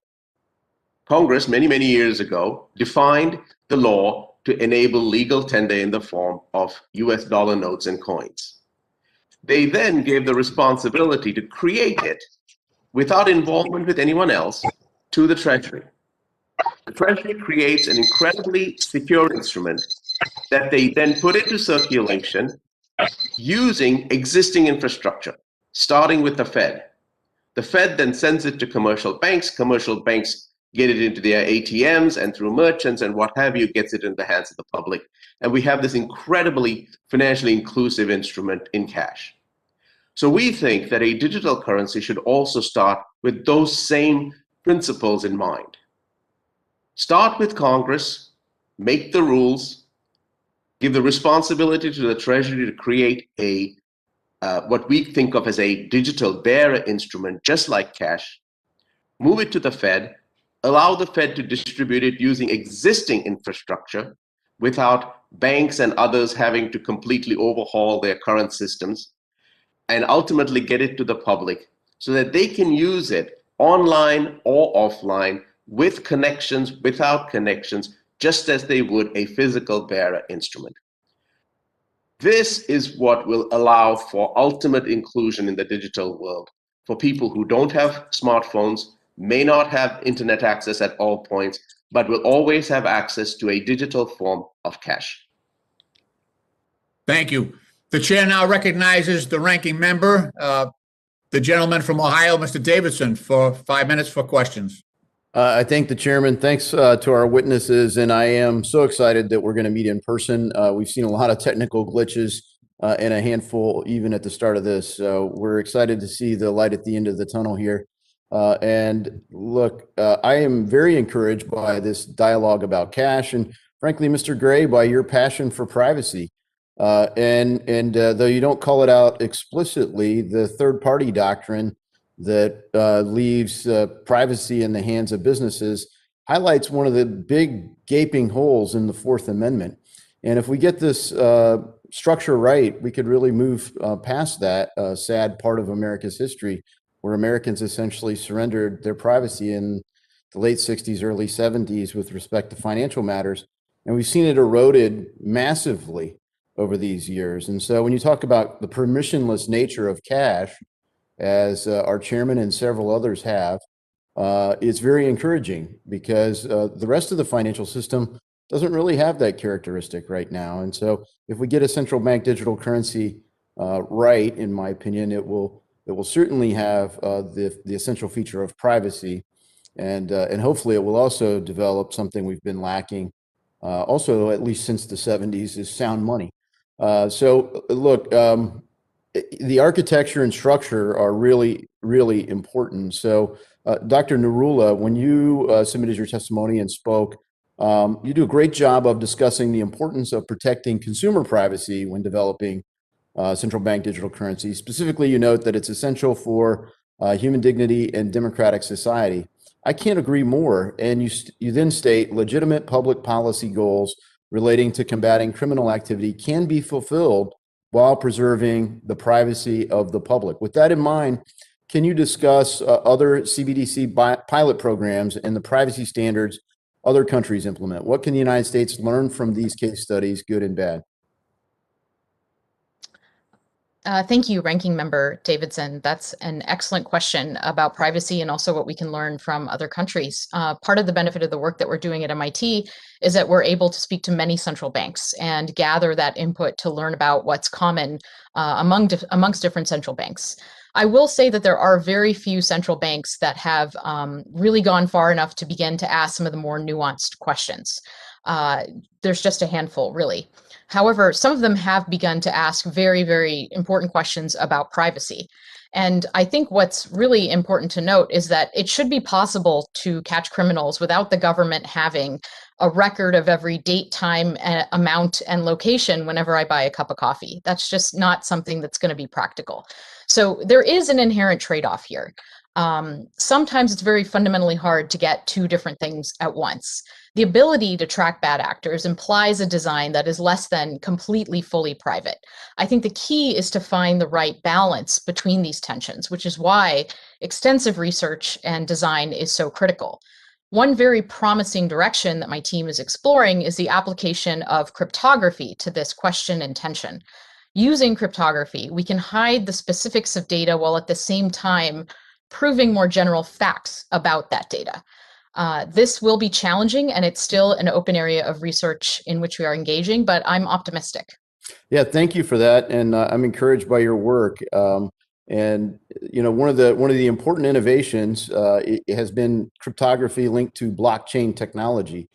Congress, many, many years ago, defined the law to enable legal tender in the form of US dollar notes and coins. They then gave the responsibility to create it without involvement with anyone else to the Treasury. The Treasury creates an incredibly secure instrument that they then put into circulation using existing infrastructure, starting with the Fed. The Fed then sends it to commercial banks. Commercial banks get it into their ATMs and through merchants and what have you, gets it in the hands of the public. And we have this incredibly financially inclusive instrument in cash. So we think that a digital currency should also start with those same principles in mind. Start with Congress, make the rules, give the responsibility to the Treasury to create a what we think of as a digital bearer instrument, just like cash, move it to the Fed, allow the Fed to distribute it using existing infrastructure without banks and others having to completely overhaul their current systems, and ultimately get it to the public so that they can use it online or offline with connections, without connections, just as they would a physical bearer instrument. This is what will allow for ultimate inclusion in the digital world for people who don't have smartphones, may not have internet access at all points, but will always have access to a digital form of cash. Thank you. The chair now recognizes the ranking member, the gentleman from Ohio, Mr. Davidson, for 5 minutes for questions. I thank the chairman. Thanks to our witnesses, and I am so excited that we're going to meet in person. We've seen a lot of technical glitches and a handful even at the start of this. So we're excited to see the light at the end of the tunnel here. And look, I am very encouraged by this dialogue about cash, and frankly, Mr. Gray, by your passion for privacy. And though you don't call it out explicitly, the third-party doctrine that leaves privacy in the hands of businesses highlights one of the big gaping holes in the Fourth Amendment. And if we get this structure right, we could really move past that sad part of America's history where Americans essentially surrendered their privacy in the late 60s, early 70s with respect to financial matters. And we've seen it eroded massively over these years. And so when you talk about the permissionless nature of cash, as our chairman and several others have, it's very encouraging because the rest of the financial system doesn't really have that characteristic right now. And so if we get a central bank digital currency right, in my opinion, it will certainly have the essential feature of privacy. And hopefully it will also develop something we've been lacking also, at least since the 70s, is sound money. So look, the architecture and structure are really, really important. So, Dr. Narula, when you submitted your testimony and spoke, you do a great job of discussing the importance of protecting consumer privacy when developing central bank digital currency. Specifically, you note that it's essential for human dignity and democratic society. I can't agree more. And you then state legitimate public policy goals relating to combating criminal activity can be fulfilled while preserving the privacy of the public. With that in mind, can you discuss other CBDC pilot programs and the privacy standards other countries implement? What can the United States learn from these case studies, good and bad? Thank you, Ranking Member Davidson. That's an excellent question about privacy and also what we can learn from other countries. Part of the benefit of the work that we're doing at MIT is that we're able to speak to many central banks and gather that input to learn about what's common amongst different central banks. I will say that there are very few central banks that have really gone far enough to begin to ask some of the more nuanced questions. There's just a handful, really. However, some of them have begun to ask very, very important questions about privacy. And I think what's really important to note is that it should be possible to catch criminals without the government having a record of every date, time, amount, and location whenever I buy a cup of coffee. That's just not something that's going to be practical. So there is an inherent trade-off here. Sometimes it's very fundamentally hard to get two different things at once. The ability to track bad actors implies a design that is less than completely fully private. I think the key is to find the right balance between these tensions, which is why extensive research and design is so critical. One very promising direction that my team is exploring is the application of cryptography to this question and tension. Using cryptography, we can hide the specifics of data while at the same time proving more general facts about that data. This will be challenging, and it's still an open area of research in which we are engaging, but I'm optimistic. Yeah, thank you for that, and I'm encouraged by your work. And you know, one of the important innovations it has been cryptography linked to blockchain technology.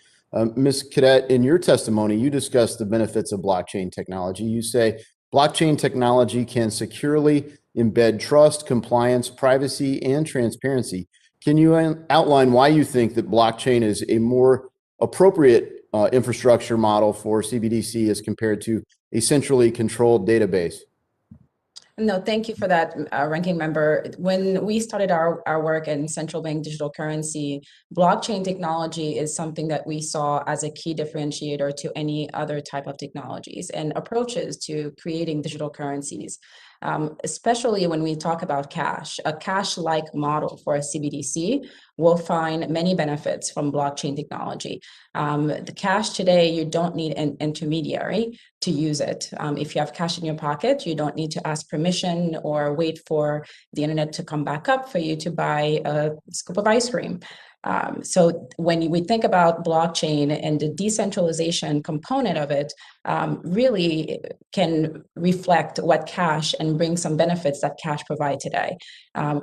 Ms. Cadet, in your testimony, you discussed the benefits of blockchain technology. You say blockchain technology can securely embed trust, compliance, privacy, and transparency. Can you outline why you think that blockchain is a more appropriate infrastructure model for CBDC as compared to a centrally controlled database? No, thank you for that, Ranking Member. When we started our work in central bank digital currency, blockchain technology is something that we saw as a key differentiator to any other type of technologies and approaches to creating digital currencies. Especially when we talk about cash, a cash-like model for a CBDC will find many benefits from blockchain technology. The cash today, you don't need an intermediary to use it. If you have cash in your pocket, you don't need to ask permission or wait for the internet to come back up for you to buy a scoop of ice cream. So when we think about blockchain and the decentralization component of it, really can reflect what cash and bring some benefits that cash provide today.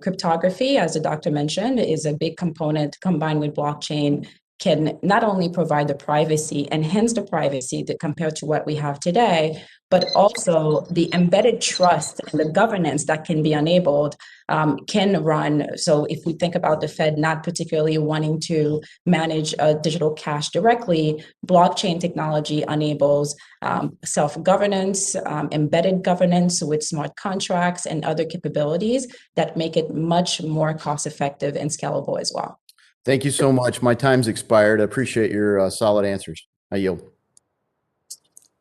Cryptography, as the doctor mentioned, is a big component combined with blockchain, can not only provide the privacy, enhance the privacy that compared to what we have today, but also the embedded trust and the governance that can be enabled can run. So if we think about the Fed not particularly wanting to manage digital cash directly, blockchain technology enables self-governance, embedded governance with smart contracts and other capabilities that make it much more cost-effective and scalable as well. Thank you so much. My time's expired. I appreciate your solid answers. I yield.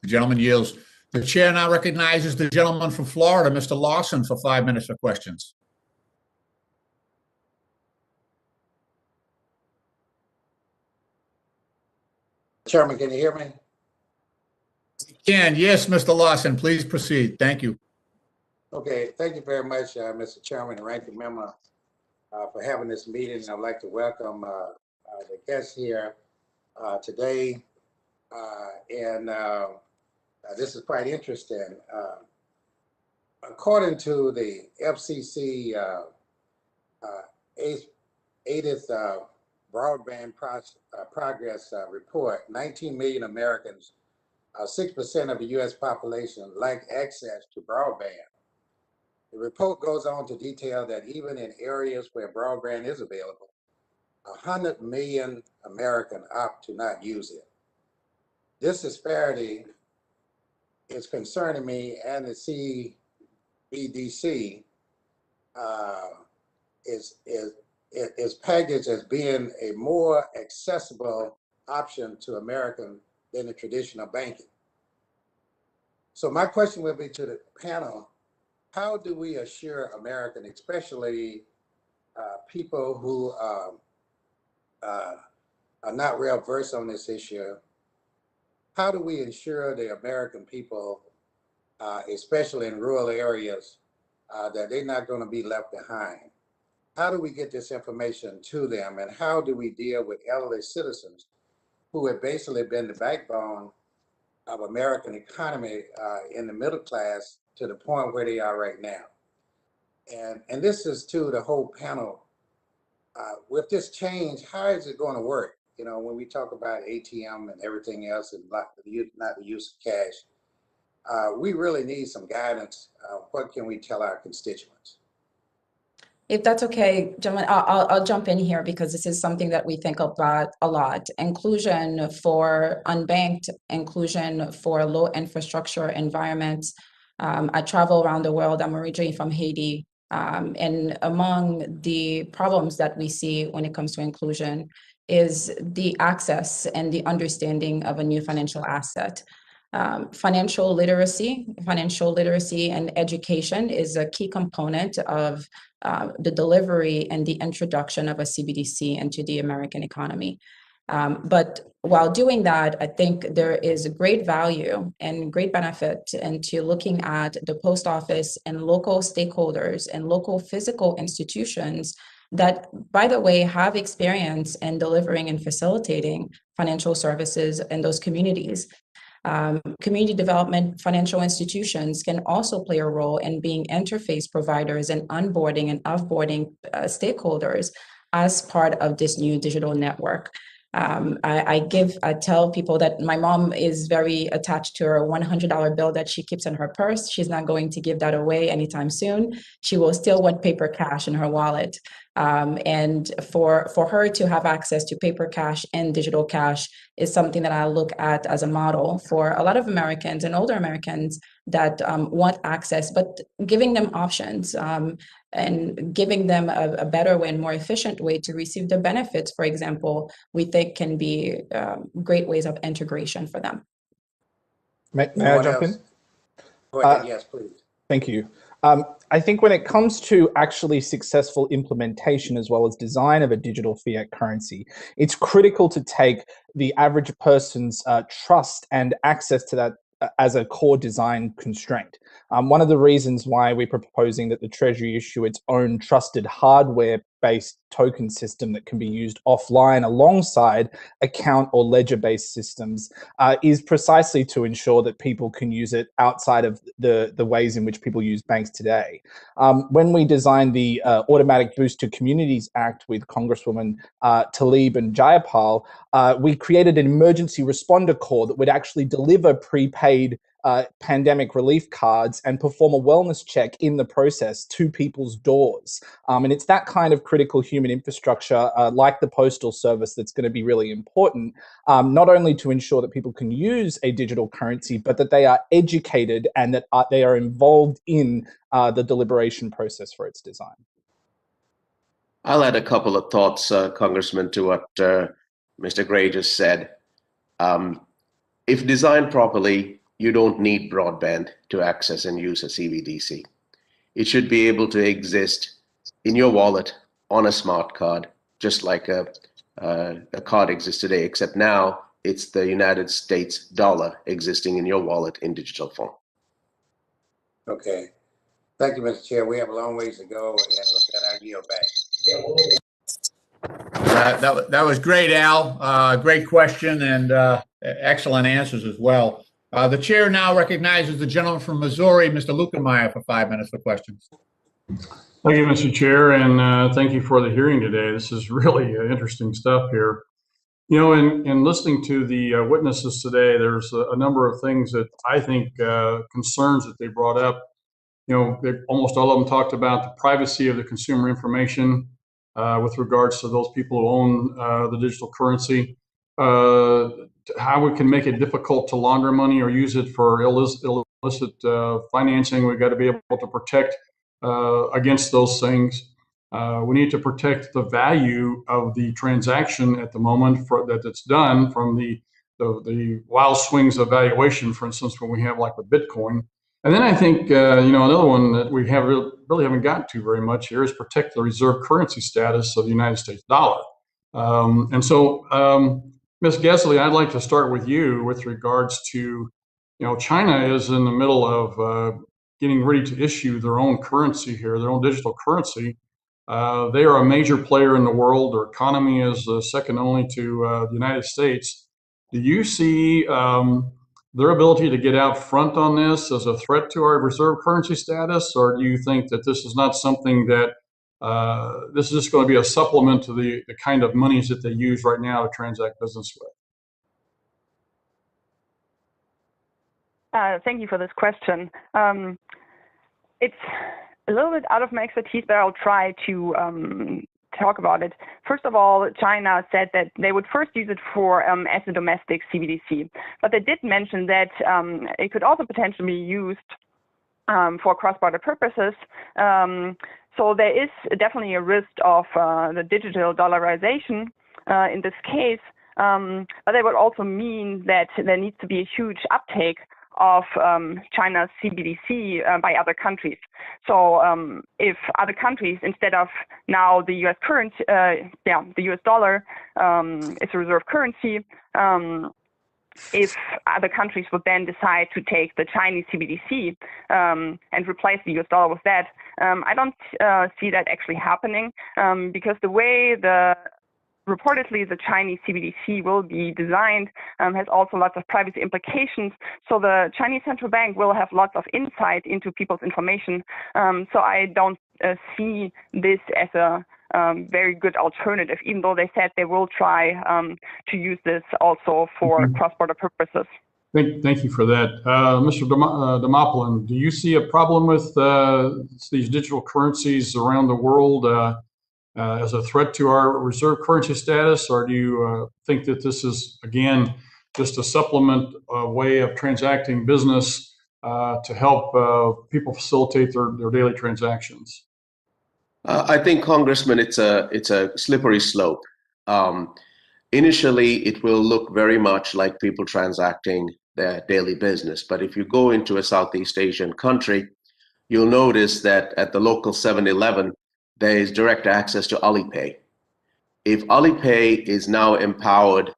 The gentleman yields. The chair now recognizes the gentleman from Florida, Mr. Lawson, for 5 minutes for questions. Chairman, can you hear me? Can, yes, Mr. Lawson, please proceed. Thank you. Okay, thank you very much, Mr. Chairman and Ranking Member, for having this meeting. I'd like to welcome the guests here today. This is quite interesting. According to the FCC 8th Broadband Progress Report, 19 million Americans, 6% of the U.S. population, lack access to broadband. The report goes on to detail that even in areas where broadband is available, 100 million Americans opt to not use it. This disparity is concerning me, and the CBDC is packaged as being a more accessible option to Americans than the traditional banking. So my question would be to the panel: how do we assure Americans, especially people who are not real versed on this issue, how do we ensure the American people, especially in rural areas, that they're not going to be left behind? How do we get this information to them, and how do we deal with elderly citizens who have basically been the backbone of American economy in the middle class to the point where they are right now? And this is to the whole panel. With this change, how is it going to work? You know, when we talk about ATM and everything else, and not the use of cash, we really need some guidance. What can we tell our constituents? If that's okay, gentlemen, I'll jump in here because this is something that we think about a lot. Inclusion for unbanked, inclusion for low infrastructure environments. I travel around the world. I'm originally from Haiti. And among the problems that we see when it comes to inclusion is the access and the understanding of a new financial asset. Financial literacy and education is a key component of the delivery and the introduction of a CBDC into the American economy. But while doing that, I think there is great value and great benefit into looking at the post office and local stakeholders and local physical institutions that, by the way, have experience in delivering and facilitating financial services in those communities. Community development financial institutions can also play a role in being interface providers and onboarding and offboarding stakeholders as part of this new digital network. I tell people that my mom is very attached to her $100 bill that she keeps in her purse. She's not going to give that away anytime soon. She will still want paper cash in her wallet. And for her to have access to paper cash and digital cash is something that I look at as a model for a lot of Americans and older Americans that want access, but giving them options and giving them a better way and more efficient way to receive the benefits, for example, we think can be great ways of integration for them. May I jump in? Go ahead, yes, please. Thank you. I think when it comes to actually successful implementation as well as design of a digital fiat currency, it's critical to take the average person's trust and access to that as a core design constraint. One of the reasons why we're proposing that the Treasury issue its own trusted hardware-based token system that can be used offline alongside account or ledger-based systems is precisely to ensure that people can use it outside of the ways in which people use banks today. When we designed the Automatic Boost to Communities Act with Congresswoman Tlaib and Jayapal, we created an emergency responder corps that would actually deliver prepaid pandemic relief cards and perform a wellness check in the process to people's doors. And it's that kind of critical human infrastructure, like the Postal Service, that's going to be really important, not only to ensure that people can use a digital currency, but that they are educated and that they are involved in the deliberation process for its design. I'll add a couple of thoughts, Congressman, to what Mr. Gray just said. If designed properly, you don't need broadband to access and use a CBDC. It should be able to exist in your wallet on a smart card, just like a card exists today, except now it's the United States dollar existing in your wallet in digital form. Okay. Thank you, Mr. Chair. We have a long ways to go, and with that, I yield back. That was great, Al. Great question and excellent answers as well. The chair now recognizes the gentleman from Missouri, Mr. Lukemeyer, for 5 minutes for questions. Thank you, Mr. Chair, and thank you for the hearing today. This is really interesting stuff here. You know, in listening to the witnesses today, there's a number of things that I think concerns that they brought up. You know, almost all of them talked about the privacy of the consumer information with regards to those people who own the digital currency. How we can make it difficult to launder money or use it for illicit financing. We've got to be able to protect against those things. We need to protect the value of the transaction at the moment that it's done from the wild swings of valuation, for instance, when we have like the Bitcoin. And then I think, you know, another one that we have really haven't gotten to very much here is protect the reserve currency status of the United States dollar. Ms. Gesley, I'd like to start with you with regards to, you know, China is in the middle of getting ready to issue their own currency here, their own digital currency. They are a major player in the world. Their economy is second only to the United States. Do you see their ability to get out front on this as a threat to our reserve currency status, or do you think that this is not something that this is just going to be a supplement to the kind of monies that they use right now to transact business with? Thank you for this question. It's a little bit out of my expertise, but I'll try to talk about it. First of all, China said that they would first use it for as a domestic CBDC, but they did mention that it could also potentially be used for cross-border purposes. So there is definitely a risk of the digital dollarization in this case, but that would also mean that there needs to be a huge uptake of China's CBDC by other countries. So if other countries, instead of now the U.S. currency, the U.S. dollar is a reserve currency, if other countries would then decide to take the Chinese CBDC and replace the US dollar with that, I don't see that actually happening because the way reportedly the Chinese CBDC will be designed has also lots of privacy implications. So the Chinese central bank will have lots of insight into people's information. So I don't see this as a very good alternative, even though they said they will try to use this also for cross-border purposes. Thank you for that. Mr. Demopolin, do you see a problem with these digital currencies around the world as a threat to our reserve currency status, or do you think that this is, again, just a supplement way of transacting business to help people facilitate their daily transactions? I think, Congressman, it's a slippery slope. Initially, it will look very much like people transacting their daily business. But if you go into a Southeast Asian country, you'll notice that at the local 7-Eleven, there is direct access to Alipay. If Alipay is now empowered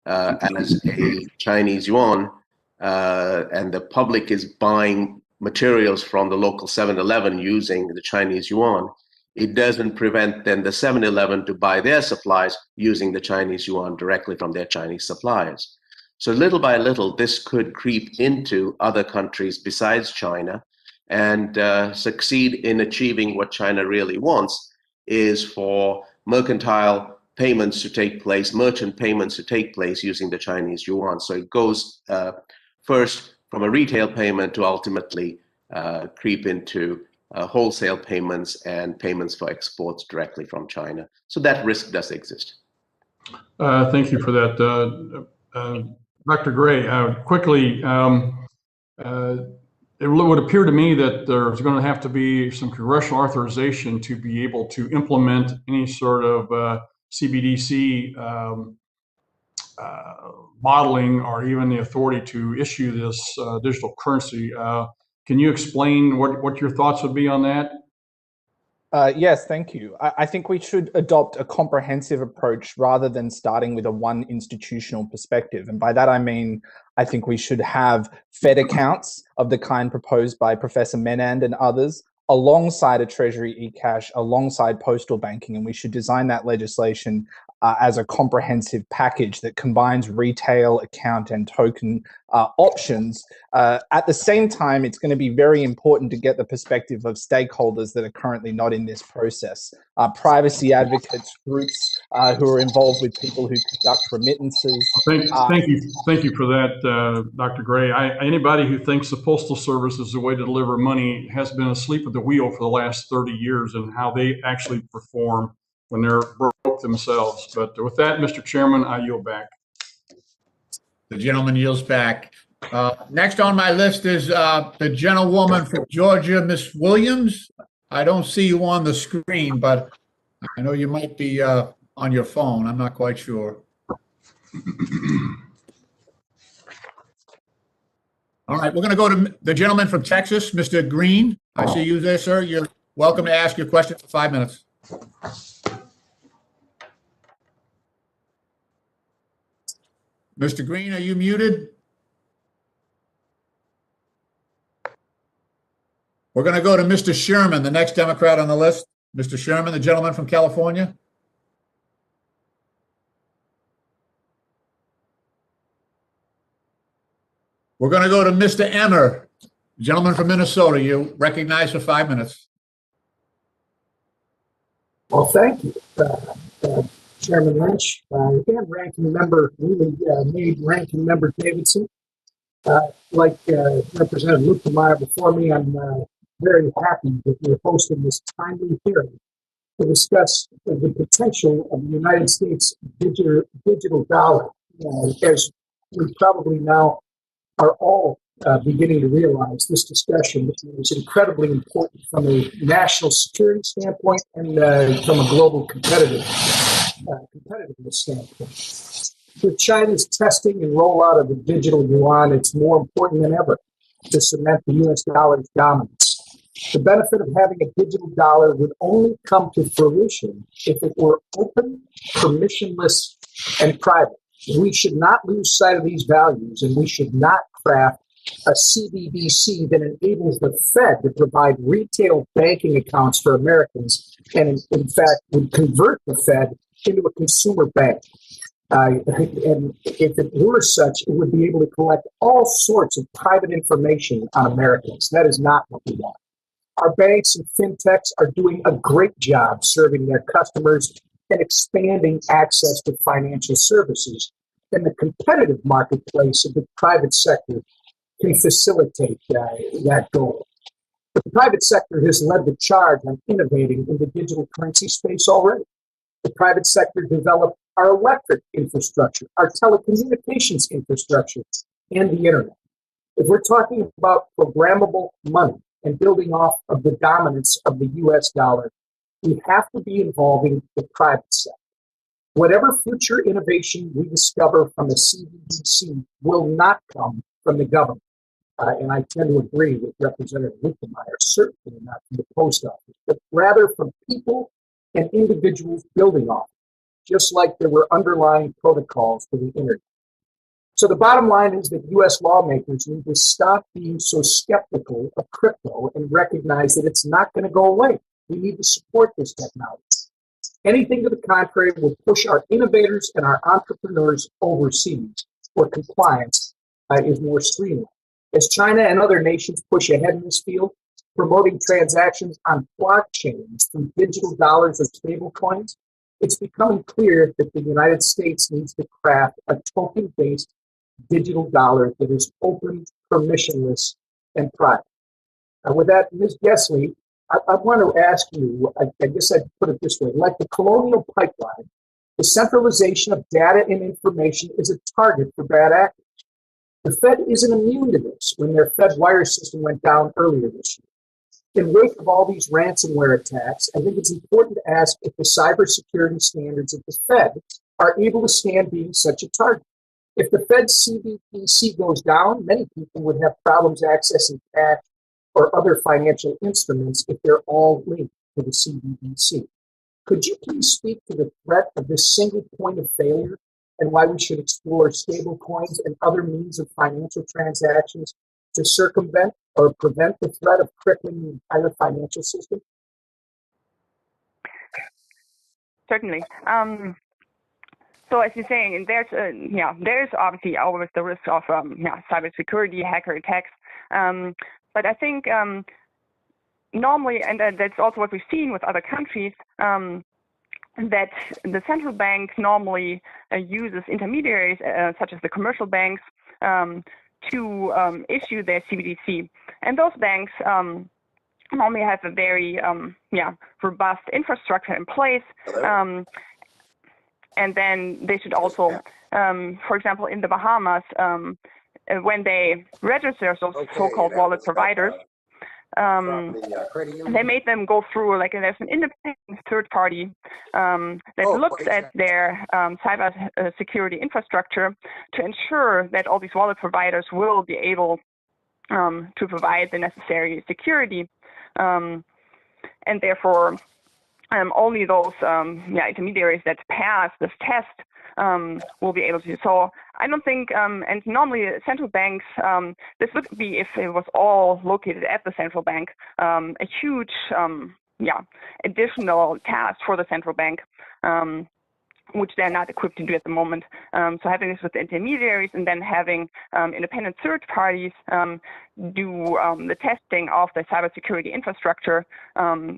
as a Chinese yuan, and the public is buying materials from the local 7-Eleven using the Chinese yuan, it doesn't prevent then the 7-Eleven to buy their supplies using the Chinese yuan directly from their Chinese suppliers. So little by little, this could creep into other countries besides China and succeed in achieving what China really wants, is for mercantile payments to take place, merchant payments to take place using the Chinese yuan. So it goes first from a retail payment to ultimately creep into wholesale payments and payments for exports directly from China. So that risk does exist. Thank you for that. Dr. Gray, quickly, it would appear to me that there's going to have to be some congressional authorization to be able to implement any sort of CBDC modeling, or even the authority to issue this digital currency. Can you explain what your thoughts would be on that? Yes, thank you. I think we should adopt a comprehensive approach rather than starting with a one institutional perspective. And by that, I mean, I think we should have Fed accounts of the kind proposed by Professor Menand and others, alongside a Treasury eCash, alongside postal banking. And we should design that legislation as a comprehensive package that combines retail, account, and token options. At the same time, it's going to be very important to get the perspective of stakeholders that are currently not in this process. Privacy advocates, groups who are involved with people who conduct remittances. Thank you for that, Dr. Gray. Anybody who thinks the Postal Service is a way to deliver money has been asleep at the wheel for the last 30 years and how they actually perform when they're broke themselves. But with that, Mr. Chairman, I yield back. The gentleman yields back. Next on my list is the gentlewoman from Georgia, Miss Williams. I don't see you on the screen, but I know you might be on your phone. I'm not quite sure. All right, we're going to go to the gentleman from Texas, Mr. Green. I see you there, sir. You're welcome to ask your question for 5 minutes. Mr. Green, are you muted? We're going to go to Mr. Sherman, the next Democrat on the list. Mr. Sherman, the gentleman from California. We're going to go to Mr. Emmer, gentleman from Minnesota. You recognize for 5 minutes. Well, thank you, Chairman Lynch. And Ranking Member, really made Ranking Member Davidson. Like Representative Lukemeyer before me, I'm very happy that we're hosting this timely hearing to discuss the potential of the United States digital dollar. As we probably now are all beginning to realize, this discussion is incredibly important from a national security standpoint and from a global competitiveness standpoint. With China's testing and rollout of the digital yuan, it's more important than ever to cement the U.S. dollar's dominance. The benefit of having a digital dollar would only come to fruition if it were open, permissionless, and private. We should not lose sight of these values, and we should not craft a CBDC that enables the Fed to provide retail banking accounts for Americans and, in fact, would convert the Fed into a consumer bank. And if it were such, it would be able to collect all sorts of private information on Americans. That is not what we want. Our banks and fintechs are doing a great job serving their customers and expanding access to financial services. And the competitive marketplace of the private sector can facilitate that goal. But the private sector has led the charge on innovating in the digital currency space already. The private sector developed our electric infrastructure, our telecommunications infrastructure, and the internet. If we're talking about programmable money and building off of the dominance of the US dollar, we have to be involving the private sector. Whatever future innovation we discover from the CBDC will not come from the government. And I tend to agree with Representative Lukemeyer, certainly not from the post office, but rather from people and individuals building off, just like there were underlying protocols for the internet. So the bottom line is that U.S. lawmakers need to stop being so skeptical of crypto and recognize that it's not going to go away. We need to support this technology. Anything to the contrary will push our innovators and our entrepreneurs overseas, where compliance is more streamlined. As China and other nations push ahead in this field, promoting transactions on blockchains through digital dollars or stablecoins, it's becoming clear that the United States needs to craft a token-based digital dollar that is open, permissionless, and private. With that, Ms. Gessley, I want to ask you, I guess I'd put it this way, like the colonial pipeline, the centralization of data and information is a target for bad actors. The Fed isn't immune to this when their Fed wire system went down earlier this year. In wake of all these ransomware attacks, I think it's important to ask if the cybersecurity standards of the Fed are able to stand being such a target. If the Fed's CBDC goes down, many people would have problems accessing cash or other financial instruments if they're all linked to the CBDC. Could you please speak to the threat of this single point of failure and why we should explore stable coins and other means of financial transactions to circumvent or prevent the threat of crippling the entire financial system? Certainly. So as you're saying, there's obviously always the risk of cybersecurity, hacker attacks. But I think normally, and that's also what we've seen with other countries, that the central bank normally uses intermediaries such as the commercial banks to issue their CBDC. And those banks normally have a very robust infrastructure in place. And then they should also, for example, in the Bahamas, when they register those so-called wallet providers, they made them go through, like, there's an independent third party that looks at their cyber security infrastructure to ensure that all these wallet providers will be able to provide the necessary security. And therefore, only those intermediaries that pass this test will be able to. So I don't think, and normally central banks, this would be, if it was all located at the central bank, a huge, additional task for the central bank, which they're not equipped to do at the moment. So having this with the intermediaries and then having independent third parties do the testing of the cybersecurity infrastructure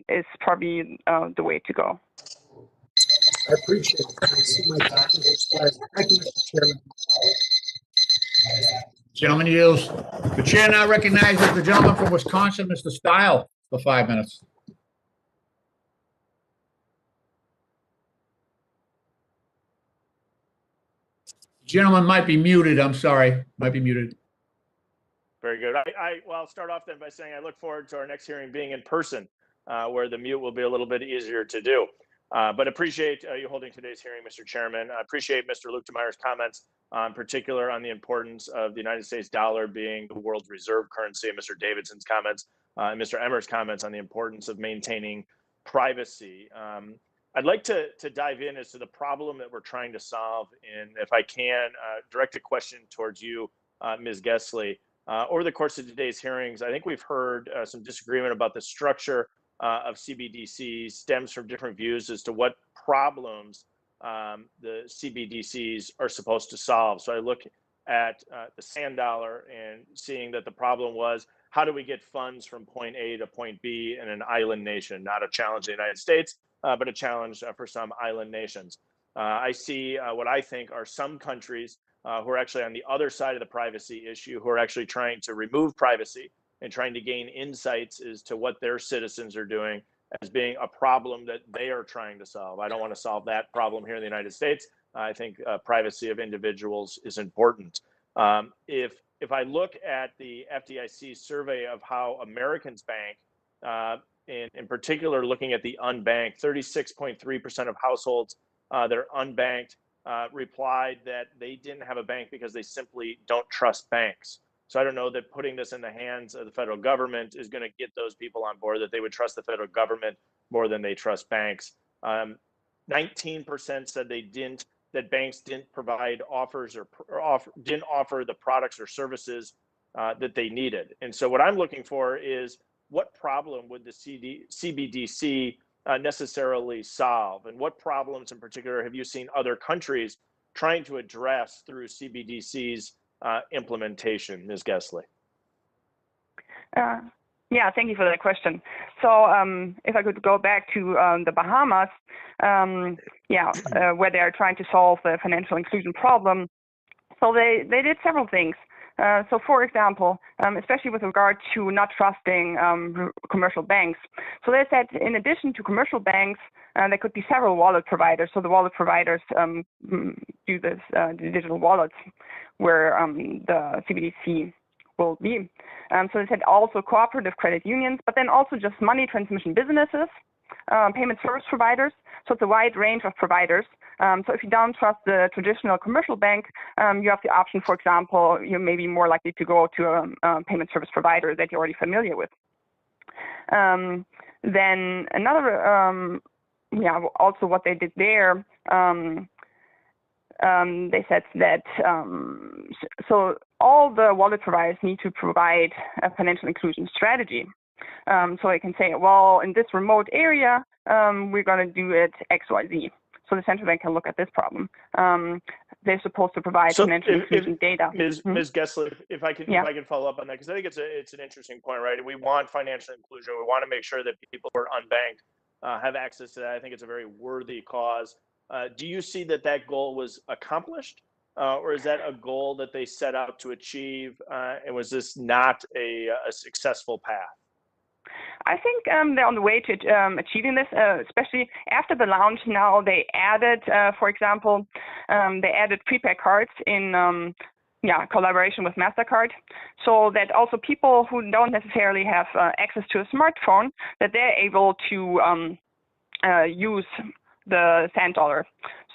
is probably the way to go. I appreciate it. I see my time has expired. Thank you, Mr. Chairman. Gentleman yields. The chair now recognizes the gentleman from Wisconsin, Mr. Stile, for 5 minutes. Gentleman might be muted. I'm sorry. Might be muted. Very good. Well, I'll start off then by saying I look forward to our next hearing being in person, where the mute will be a little bit easier to do. But appreciate you holding today's hearing, Mr. Chairman. I appreciate Mr. Luchtemeyer's comments, in particular on the importance of the United States dollar being the world's reserve currency, and Mr. Davidson's comments, and Mr. Emmer's comments on the importance of maintaining privacy. I'd like to dive in as to the problem that we're trying to solve, and if I can, direct a question towards you, Ms. Gessley. Over the course of today's hearings, I think we've heard some disagreement about the structure of CBDCs stems from different views as to what problems the CBDCs are supposed to solve. So I look at the sand dollar and seeing that the problem was, how do we get funds from point A to point B in an island nation? Not a challenge in the United States, but a challenge for some island nations. I see what I think are some countries who are actually on the other side of the privacy issue, who are actually trying to remove privacy and trying to gain insights as to what their citizens are doing as being a problem that they are trying to solve. I don't want to solve that problem here in the United States. I think privacy of individuals is important. If I look at the FDIC survey of how Americans bank, in particular looking at the unbanked, 36.3% of households that are unbanked replied that they didn't have a bank because they simply don't trust banks. So I don't know that putting this in the hands of the federal government is going to get those people on board, that they would trust the federal government more than they trust banks. 19% said that banks didn't provide offers or didn't offer the products or services that they needed. And so what I'm looking for is, what problem would the CBDC necessarily solve? And what problems in particular have you seen other countries trying to address through CBDC's implementation, Ms. Gessley? Yeah, thank you for that question. So if I could go back to the Bahamas, where they are trying to solve the financial inclusion problem. So they did several things. So for example, especially with regard to not trusting commercial banks. So they said, in addition to commercial banks, there could be several wallet providers. So the wallet providers do this, the digital wallets, where the CBDC will be. So they said also cooperative credit unions, but then also just money transmission businesses, payment service providers. So it's a wide range of providers. So if you don't trust the traditional commercial bank, you have the option, for example, you may be more likely to go to a payment service provider that you're already familiar with. Then another, also what they did there, they said that so all the wallet providers need to provide a financial inclusion strategy. So they can say, well, in this remote area, we're going to do it X, Y, Z. So the central bank can look at this problem. They're supposed to provide financial inclusion data. Ms. Gessley, if I can follow up on that, because I think it's an interesting point, right? We want financial inclusion. We want to make sure that people who are unbanked have access to that. I think it's a very worthy cause. Do you see that goal was accomplished, or is that a goal that they set out to achieve, and was this not a successful path? I think they're on the way to achieving this, especially after the launch. Now they added, for example, they added prepaid cards in collaboration with MasterCard, so that also people who don't necessarily have access to a smartphone, that they're able to use the sand dollar.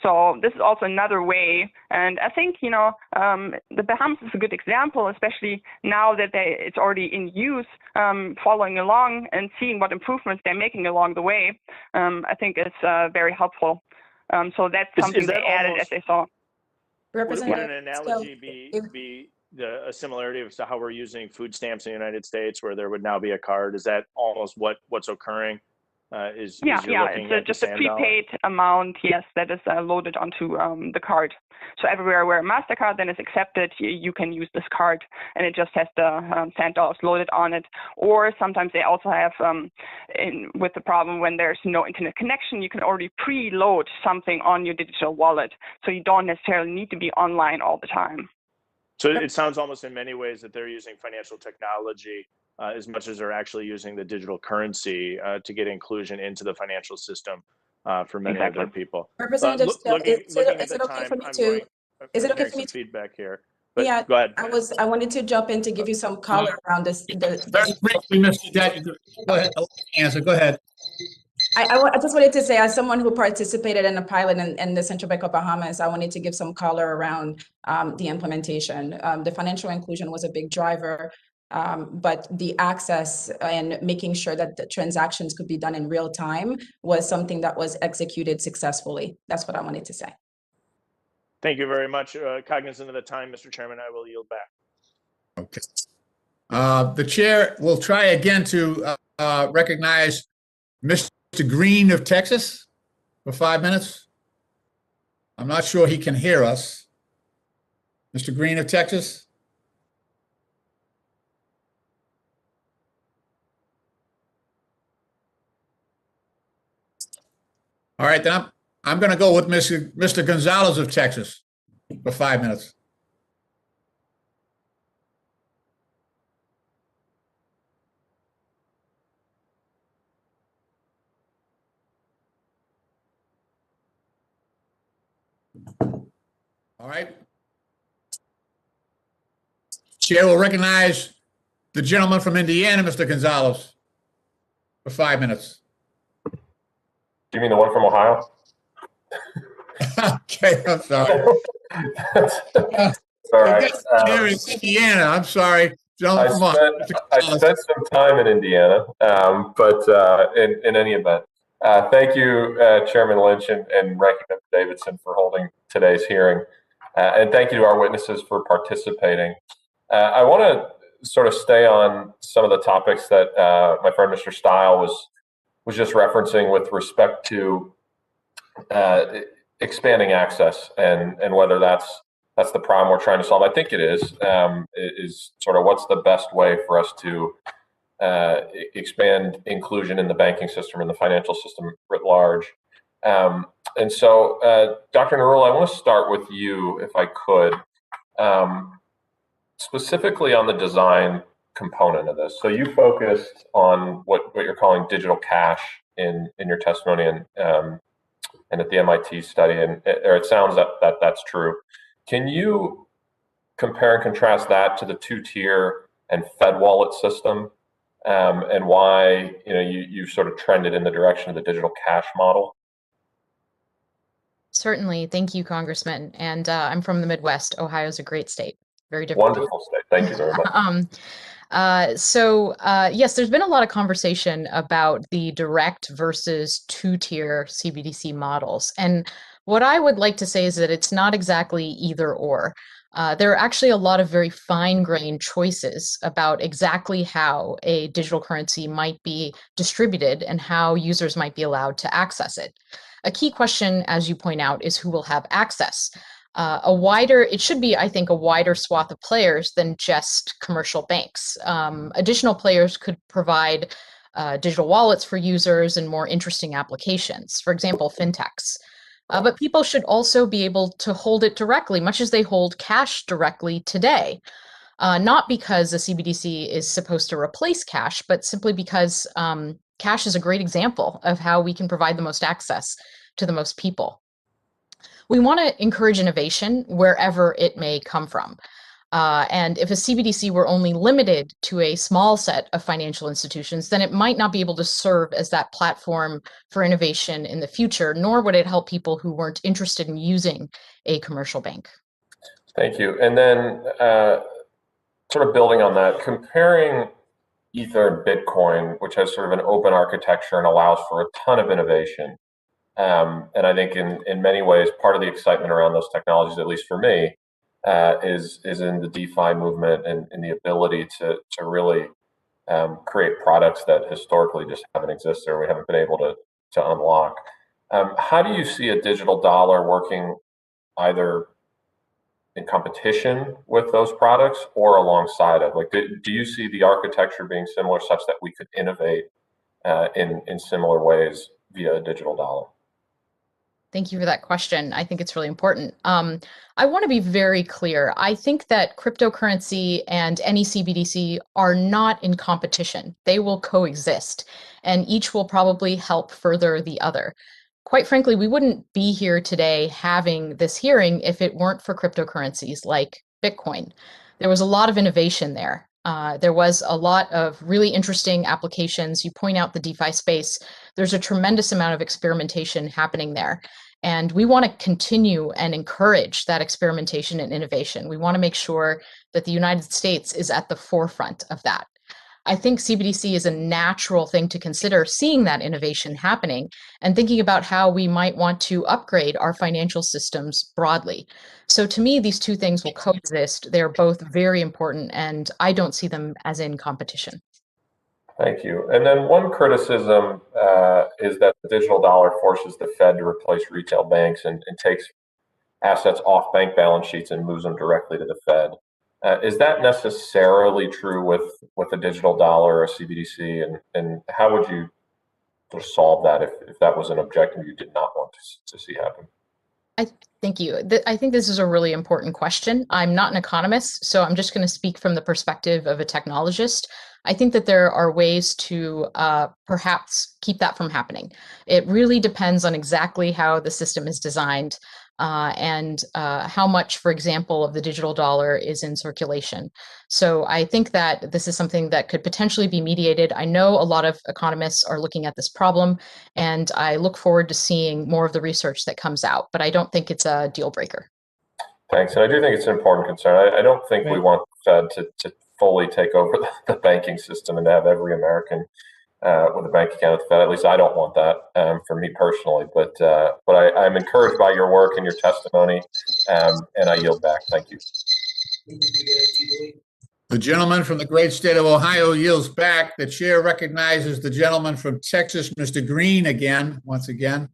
So this is also another way, and I think the Bahamas is a good example, especially now that it's already in use, following along and seeing what improvements they're making along the way. I think it's very helpful. So that's something they added as they saw. Would an analogy be a similarity as to how we're using food stamps in the United States, where there would now be a card? Is that almost what's occurring? It's just a prepaid amount, yes, that is loaded onto the card. So everywhere where MasterCard then is accepted, you can use this card, and it just has the sand dollars loaded on it. Or sometimes they also have, with the problem when there's no internet connection, you can already preload something on your digital wallet, so you don't necessarily need to be online all the time. So it sounds almost in many ways that they're using financial technology as much as they're actually using the digital currency to get inclusion into the financial system for many of their people. Representative Steele, Looking at is the it okay for time, me I'm to, going. is it I'm okay hearing for me some to? feedback here, but Yeah, go ahead. I wanted to jump in to give you some color around this. Very briefly, Mr. Deck, go ahead. Answer. Go ahead. I just wanted to say, as someone who participated in a pilot in the Central Bank of Bahamas, I wanted to give some color around the implementation. The financial inclusion was a big driver, but the access and making sure that the transactions could be done in real time was something that was executed successfully. That's what I wanted to say. Thank you very much. Cognizant of the time, Mr. Chairman, I will yield back. Okay. The chair will try again to recognize Mr. Green of Texas for 5 minutes. I'm not sure he can hear us. Mr. Green of Texas? All right, then I'm going to go with Mr. Gonzalez of Texas for 5 minutes. All right. Chair will recognize the gentleman from Indiana, Mr. Gonzalez, for 5 minutes. You mean the one from Ohio? Okay, I'm sorry. All right. Chair is Indiana. I'm sorry. I spent some time in Indiana, but in any event, thank you, Chairman Lynch and Ranking Member Davidson for holding today's hearing. And thank you to our witnesses for participating. I want to sort of stay on some of the topics that my friend Mr. Stile was just referencing with respect to expanding access and whether that's the problem we're trying to solve. I think it is sort of what's the best way for us to expand inclusion in the banking system and the financial system writ large. And so, Dr. Narul, I want to start with you, if I could, specifically on the design component of this. So you focused on what you're calling digital cash in your testimony and at the MIT study, or it sounds that that's true. Can you compare and contrast that to the two-tier and Fed wallet system, and why you sort of trended in the direction of the digital cash model? Certainly. Thank you, Congressman. And I'm from the Midwest. Ohio's a great state. Very different. Wonderful state. Thank you very much. Yes, there's been a lot of conversation about the direct versus two-tier CBDC models. And what I would like to say is that it's not exactly either or. There are actually a lot of very fine-grained choices about exactly how a digital currency might be distributed and how users might be allowed to access it. A key question, as you point out, is who will have access. It should be, I think, a wider swath of players than just commercial banks. Additional players could provide digital wallets for users and more interesting applications, for example, fintechs. But people should also be able to hold it directly, much as they hold cash directly today. Not because a CBDC is supposed to replace cash, but simply because cash is a great example of how we can provide the most access to the most people. We want to encourage innovation wherever it may come from. And if a CBDC were only limited to a small set of financial institutions, then it might not be able to serve as that platform for innovation in the future, nor would it help people who weren't interested in using a commercial bank. Thank you. And then sort of building on that, comparing Ether and Bitcoin, which has sort of an open architecture and allows for a ton of innovation. And I think in many ways, part of the excitement around those technologies, at least for me, is in the DeFi movement and the ability to really create products that historically just haven't existed or we haven't been able to unlock. How do you see a digital dollar working either in competition with those products or alongside it? Like, do you see the architecture being similar such that we could innovate in similar ways via a digital dollar? Thank you for that question. I think it's really important. I want to be very clear. I think that cryptocurrency and any CBDC are not in competition. They will coexist, and each will probably help further the other. Quite frankly, we wouldn't be here today having this hearing if it weren't for cryptocurrencies like Bitcoin. There was a lot of innovation there. There was a lot of really interesting applications. You point out the DeFi space. There's a tremendous amount of experimentation happening there. And we want to continue and encourage that experimentation and innovation. We want to make sure that the United States is at the forefront of that. I think CBDC is a natural thing to consider, seeing that innovation happening and thinking about how we might want to upgrade our financial systems broadly. So to me, these two things will coexist. They're both very important, and I don't see them as in competition. Thank you. And then one criticism is that the digital dollar forces the Fed to replace retail banks and takes assets off bank balance sheets and moves them directly to the Fed. Is that necessarily true with a digital dollar or a CBDC? And how would you solve that if that was an objective you did not want to see happen? Thank you. I think this is a really important question. I'm not an economist, so I'm just going to speak from the perspective of a technologist. I think that there are ways to perhaps keep that from happening. It really depends on exactly how the system is designed and how much, for example, of the digital dollar is in circulation. So I think that this is something that could potentially be mediated. I know a lot of economists are looking at this problem, and I look forward to seeing more of the research that comes out, but I don't think it's a deal breaker. Thanks. And I do think it's an important concern. I don't think we want the Fed to fully take over the banking system and to have every American with a bank account at the Fed. At least I don't want that for me personally. But I'm encouraged by your work and your testimony, and I yield back. Thank you. The gentleman from the great state of Ohio yields back. The chair recognizes the gentleman from Texas, Mr. Green, once again.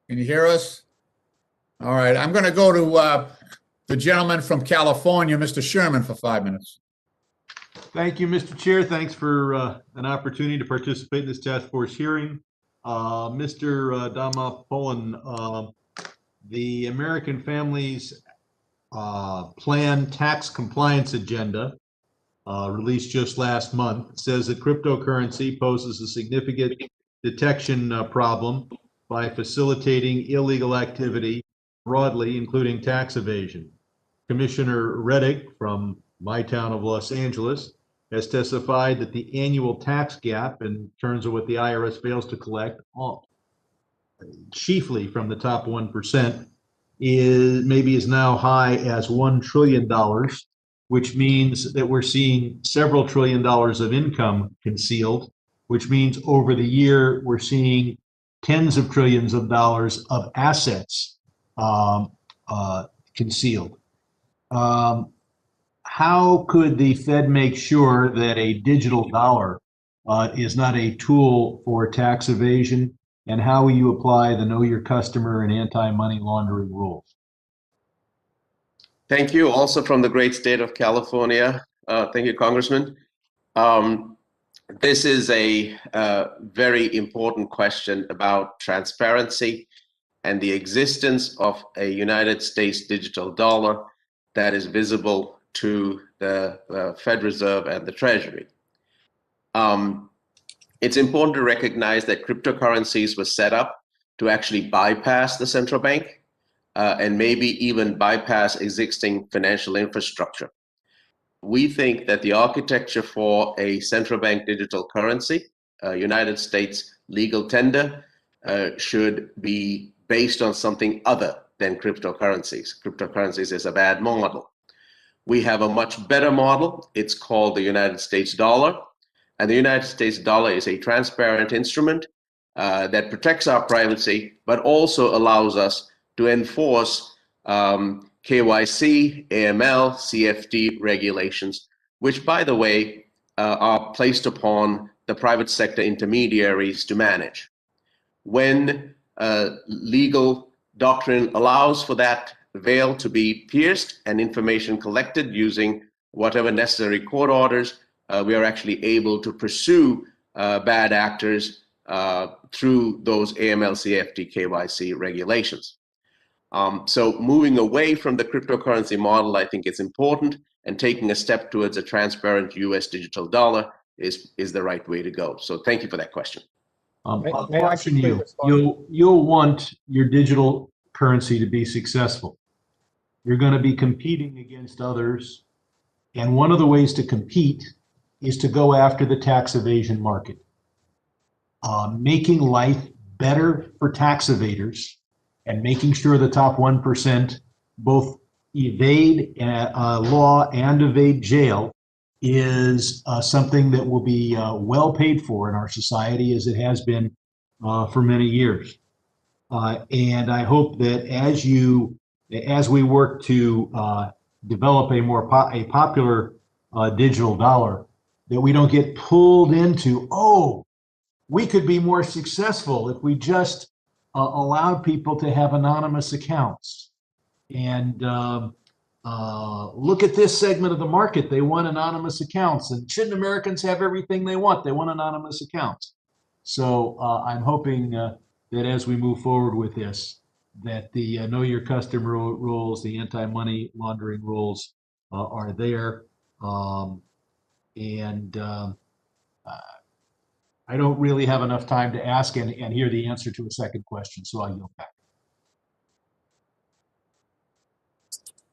Can you hear us? All right. I'm going to go to the gentleman from California, Mr. Sherman, for 5 minutes. Thank you, Mr. Chair. Thanks for an opportunity to participate in this task force hearing. Mr. Damapolan, the American Families Plan Tax Compliance Agenda, released just last month, says that cryptocurrency poses a significant detection problem by facilitating illegal activity broadly, including tax evasion. Commissioner Reddick from my town of Los Angeles has testified that the annual tax gap in terms of what the IRS fails to collect, chiefly from the top 1%, is now high as $1 trillion, which means that we're seeing several $1 trillion of income concealed, which means over the year we're seeing tens of trillions of dollars of assets concealed. How could the Fed make sure that a digital dollar is not a tool for tax evasion? And how will you apply the Know Your Customer and anti-money laundering rules? Thank you. Also from the great state of California. Thank you, Congressman. This is a very important question about transparency and the existence of a United States digital dollar that is visible to the Fed Reserve and the Treasury. It's important to recognize that cryptocurrencies were set up to actually bypass the central bank and maybe even bypass existing financial infrastructure. We think that the architecture for a central bank digital currency, United States legal tender, should be based on something other than cryptocurrencies. Cryptocurrencies is a bad model. We have a much better model. It's called the United States dollar. And the United States dollar is a transparent instrument that protects our privacy, but also allows us to enforce KYC, AML, CFT regulations, which, by the way, are placed upon the private sector intermediaries to manage. When legal doctrine allows for that veil to be pierced and information collected using whatever necessary court orders, we are actually able to pursue bad actors through those AML/CFT KYC regulations. So moving away from the cryptocurrency model, I think it's important, and taking a step towards a transparent US digital dollar is the right way to go. So thank you for that question. I'll caution you. You'll want your digital currency to be successful. You're going to be competing against others. And one of the ways to compete is to go after the tax evasion market. Making life better for tax evaders and making sure the top 1% both evade law and evade jail is something that will be well paid for in our society, as it has been for many years. And I hope that as we work to develop a popular digital dollar, that we don't get pulled into, oh, we could be more successful if we just allowed people to have anonymous accounts. And look at this segment of the market. They want anonymous accounts. And shouldn't Americans have everything they want? They want anonymous accounts. So I'm hoping that as we move forward with this, that the know your customer rules, the anti-money laundering rules are there. I don't really have enough time to ask and hear the answer to a second question, so I'll yield back.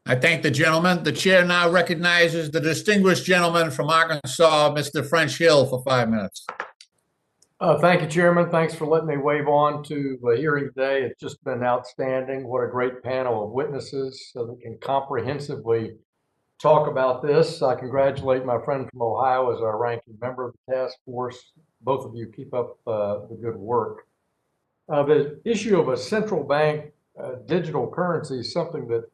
I thank the gentleman. The chair now recognizes the distinguished gentleman from Arkansas, Mr. French Hill, for 5 minutes. Thank you, Chairman. Thanks for letting me wave on to the hearing today. It's just been outstanding. What a great panel of witnesses so that can comprehensively talk about this. I congratulate my friend from Ohio as our ranking member of the task force. Both of you keep up the good work. The issue of a central bank digital currency is something that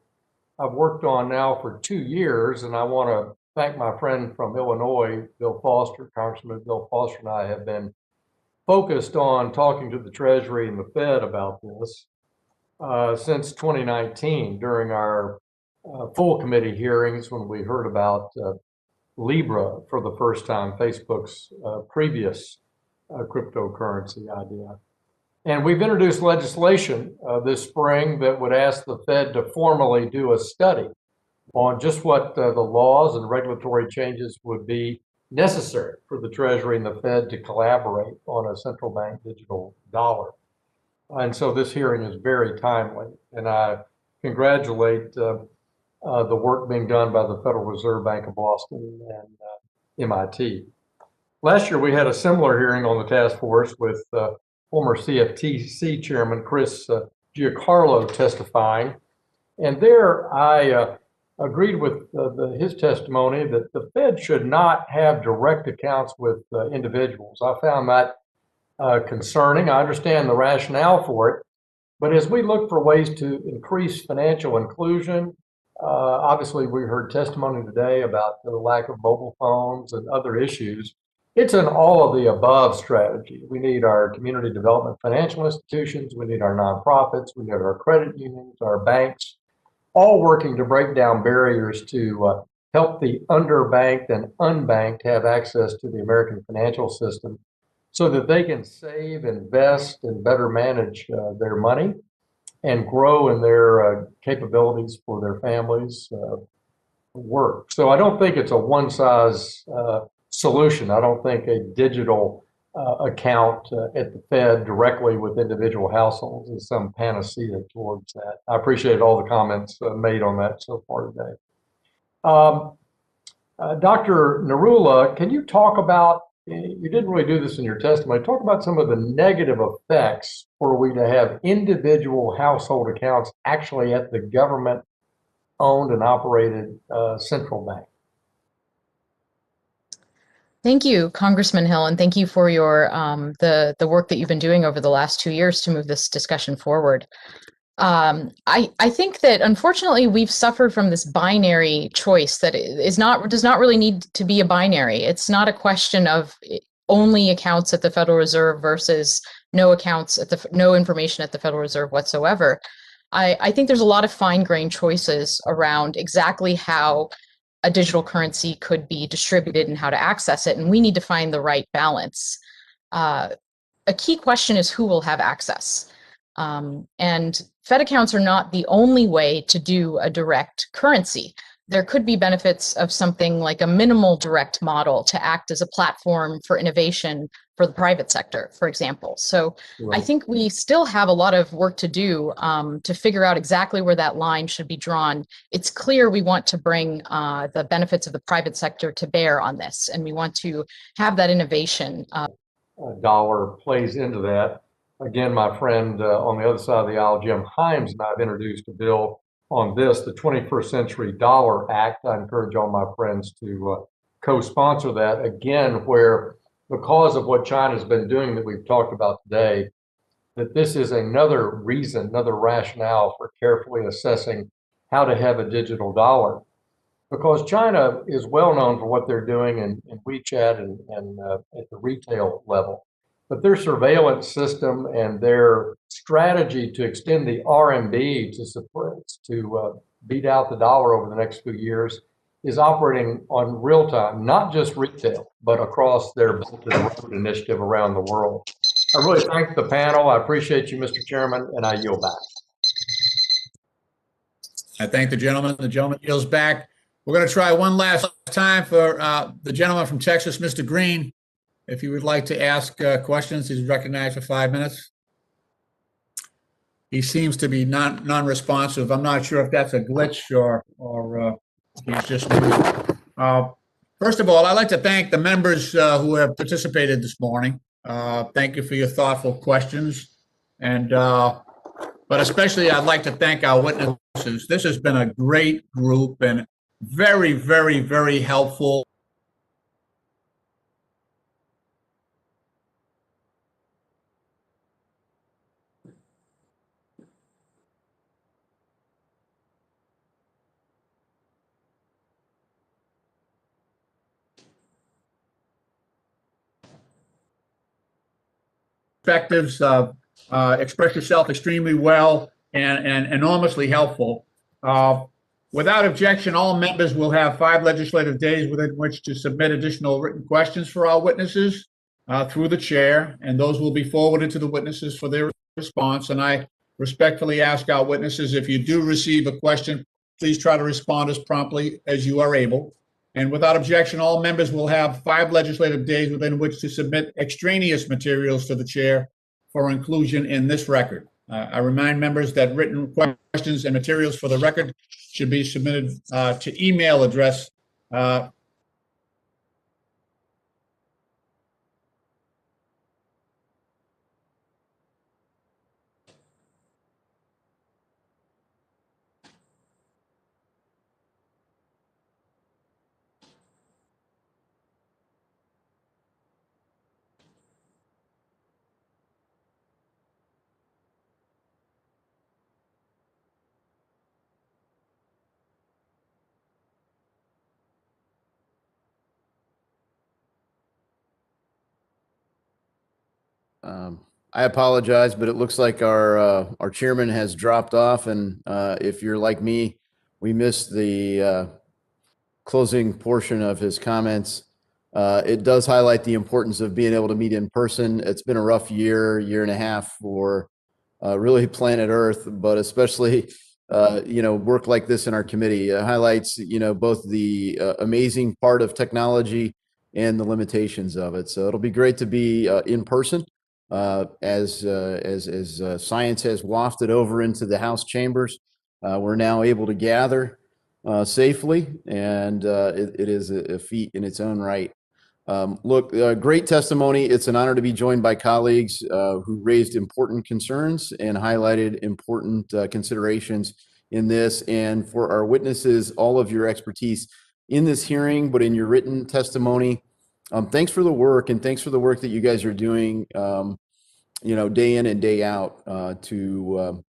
I've worked on now for 2 years, and I want to thank my friend from Illinois, Bill Foster. Congressman Bill Foster and I have been focused on talking to the Treasury and the Fed about this since 2019 during our full committee hearings when we heard about Libra for the first time, Facebook's previous cryptocurrency idea. And we've introduced legislation this spring that would ask the Fed to formally do a study on just what the laws and regulatory changes would be necessary for the Treasury and the Fed to collaborate on a central bank digital dollar. And so this hearing is very timely, and I congratulate the work being done by the Federal Reserve Bank of Boston and MIT. Last year, we had a similar hearing on the task force with former CFTC Chairman Chris Giancarlo testifying. And there I agreed with his testimony that the Fed should not have direct accounts with individuals. I found that concerning. I understand the rationale for it. But as we look for ways to increase financial inclusion, obviously we heard testimony today about the lack of mobile phones and other issues. It's an all of the above strategy. We need our community development financial institutions, we need our nonprofits, we need our credit unions, our banks, all working to break down barriers to help the underbanked and unbanked have access to the American financial system so that they can save, invest, and better manage their money and grow in their capabilities for their families' work. So I don't think it's a one-size solution. I don't think a digital account at the Fed directly with individual households is some panacea towards that. I appreciate all the comments made on that so far today. Dr. Narula, can you talk about, you didn't really do this in your testimony, talk about some of the negative effects were we to have individual household accounts actually at the government owned and operated central bank? Thank you, Congressman Hill, and thank you for your the work that you've been doing over the last 2 years to move this discussion forward. I think that unfortunately we've suffered from this binary choice that does not really need to be a binary. It's not a question of only accounts at the Federal Reserve versus no accounts at no information at the Federal Reserve whatsoever. I think there's a lot of fine-grained choices around exactly how a digital currency could be distributed and how to access it, and we need to find the right balance. a key question is who will have access. And Fed accounts are not the only way to do a direct currency. There could be benefits of something like a minimal direct model to act as a platform for innovation for the private sector, for example. So I think we still have a lot of work to do to figure out exactly where that line should be drawn. It's clear we want to bring the benefits of the private sector to bear on this, and we want to have that innovation. Dollar plays into that. Again, my friend on the other side of the aisle, Jim Himes, and I've introduced a bill on this, the 21st Century Dollar Act. I encourage all my friends to co-sponsor that, again, where because of what China's been doing that we've talked about today, that this is another reason, another rationale for carefully assessing how to have a digital dollar. Because China is well known for what they're doing in WeChat and at the retail level. But their surveillance system and their strategy to extend the RMB to support, to beat out the dollar over the next few years is operating on real time, not just retail, but across their Belt and Road initiative around the world. I really thank the panel. I appreciate you, Mr. Chairman, and I yield back. I thank the gentleman. The gentleman yields back. We're going to try one last time for the gentleman from Texas, Mr. Green. If you would like to ask questions, he's recognized for 5 minutes. He seems to be non-responsive. I'm not sure if that's a glitch or he's just new. First of all, I'd like to thank the members who have participated this morning. Thank you for your thoughtful questions. And but especially I'd like to thank our witnesses. This has been a great group and very, very, very helpful. Perspectives, express yourself extremely well and enormously helpful. Without objection, all members will have 5 legislative days within which to submit additional written questions for our witnesses through the chair, and those will be forwarded to the witnesses for their response. And I respectfully ask our witnesses, if you do receive a question, please try to respond as promptly as you are able. And without objection, all members will have 5 legislative days within which to submit extraneous materials to the chair for inclusion in this record. I remind members that written questions and materials for the record should be submitted to email address I apologize, but it looks like our chairman has dropped off, and if you're like me, we missed the closing portion of his comments. It does highlight the importance of being able to meet in person. It's been a rough year and a half for really planet Earth, but especially work like this in our committee. It highlights both the amazing part of technology and the limitations of it. So it'll be great to be in person. As science has wafted over into the House chambers, we're now able to gather safely, and it is a feat in its own right. Great testimony. It's an honor to be joined by colleagues who raised important concerns and highlighted important considerations in this. And for our witnesses, all of your expertise in this hearing, but in your written testimony. Thanks for the work, and thanks for the work that you guys are doing, day in and day out to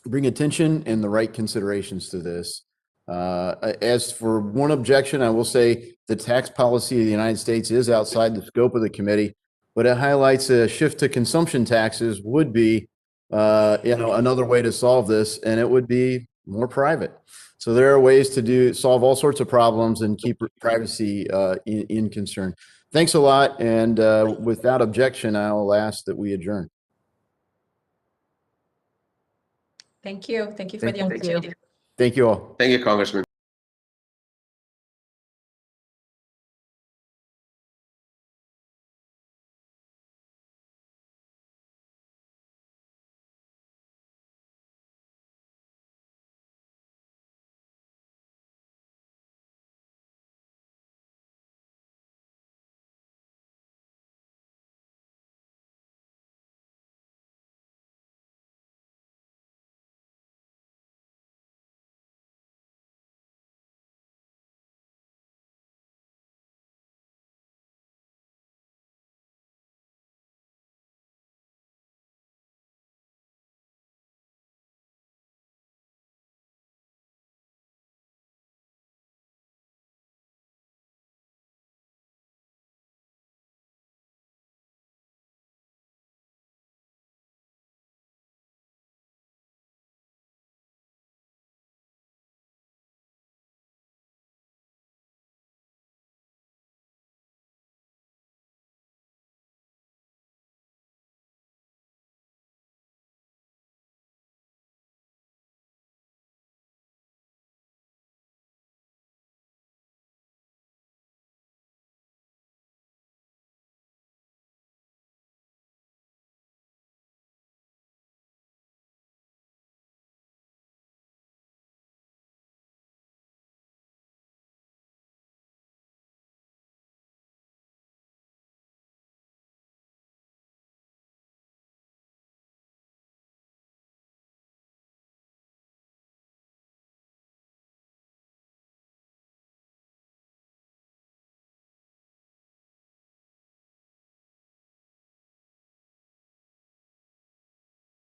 bring attention and the right considerations to this. As for one objection, I will say the tax policy of the United States is outside the scope of the committee, but it highlights a shift to consumption taxes would be, another way to solve this, and it would be more private. So there are ways to solve all sorts of problems and keep privacy in concern. Thanks a lot. And without objection, I'll ask that we adjourn. Thank you. Thank you for the Thank opportunity. Thank you all. Thank you, Congressman.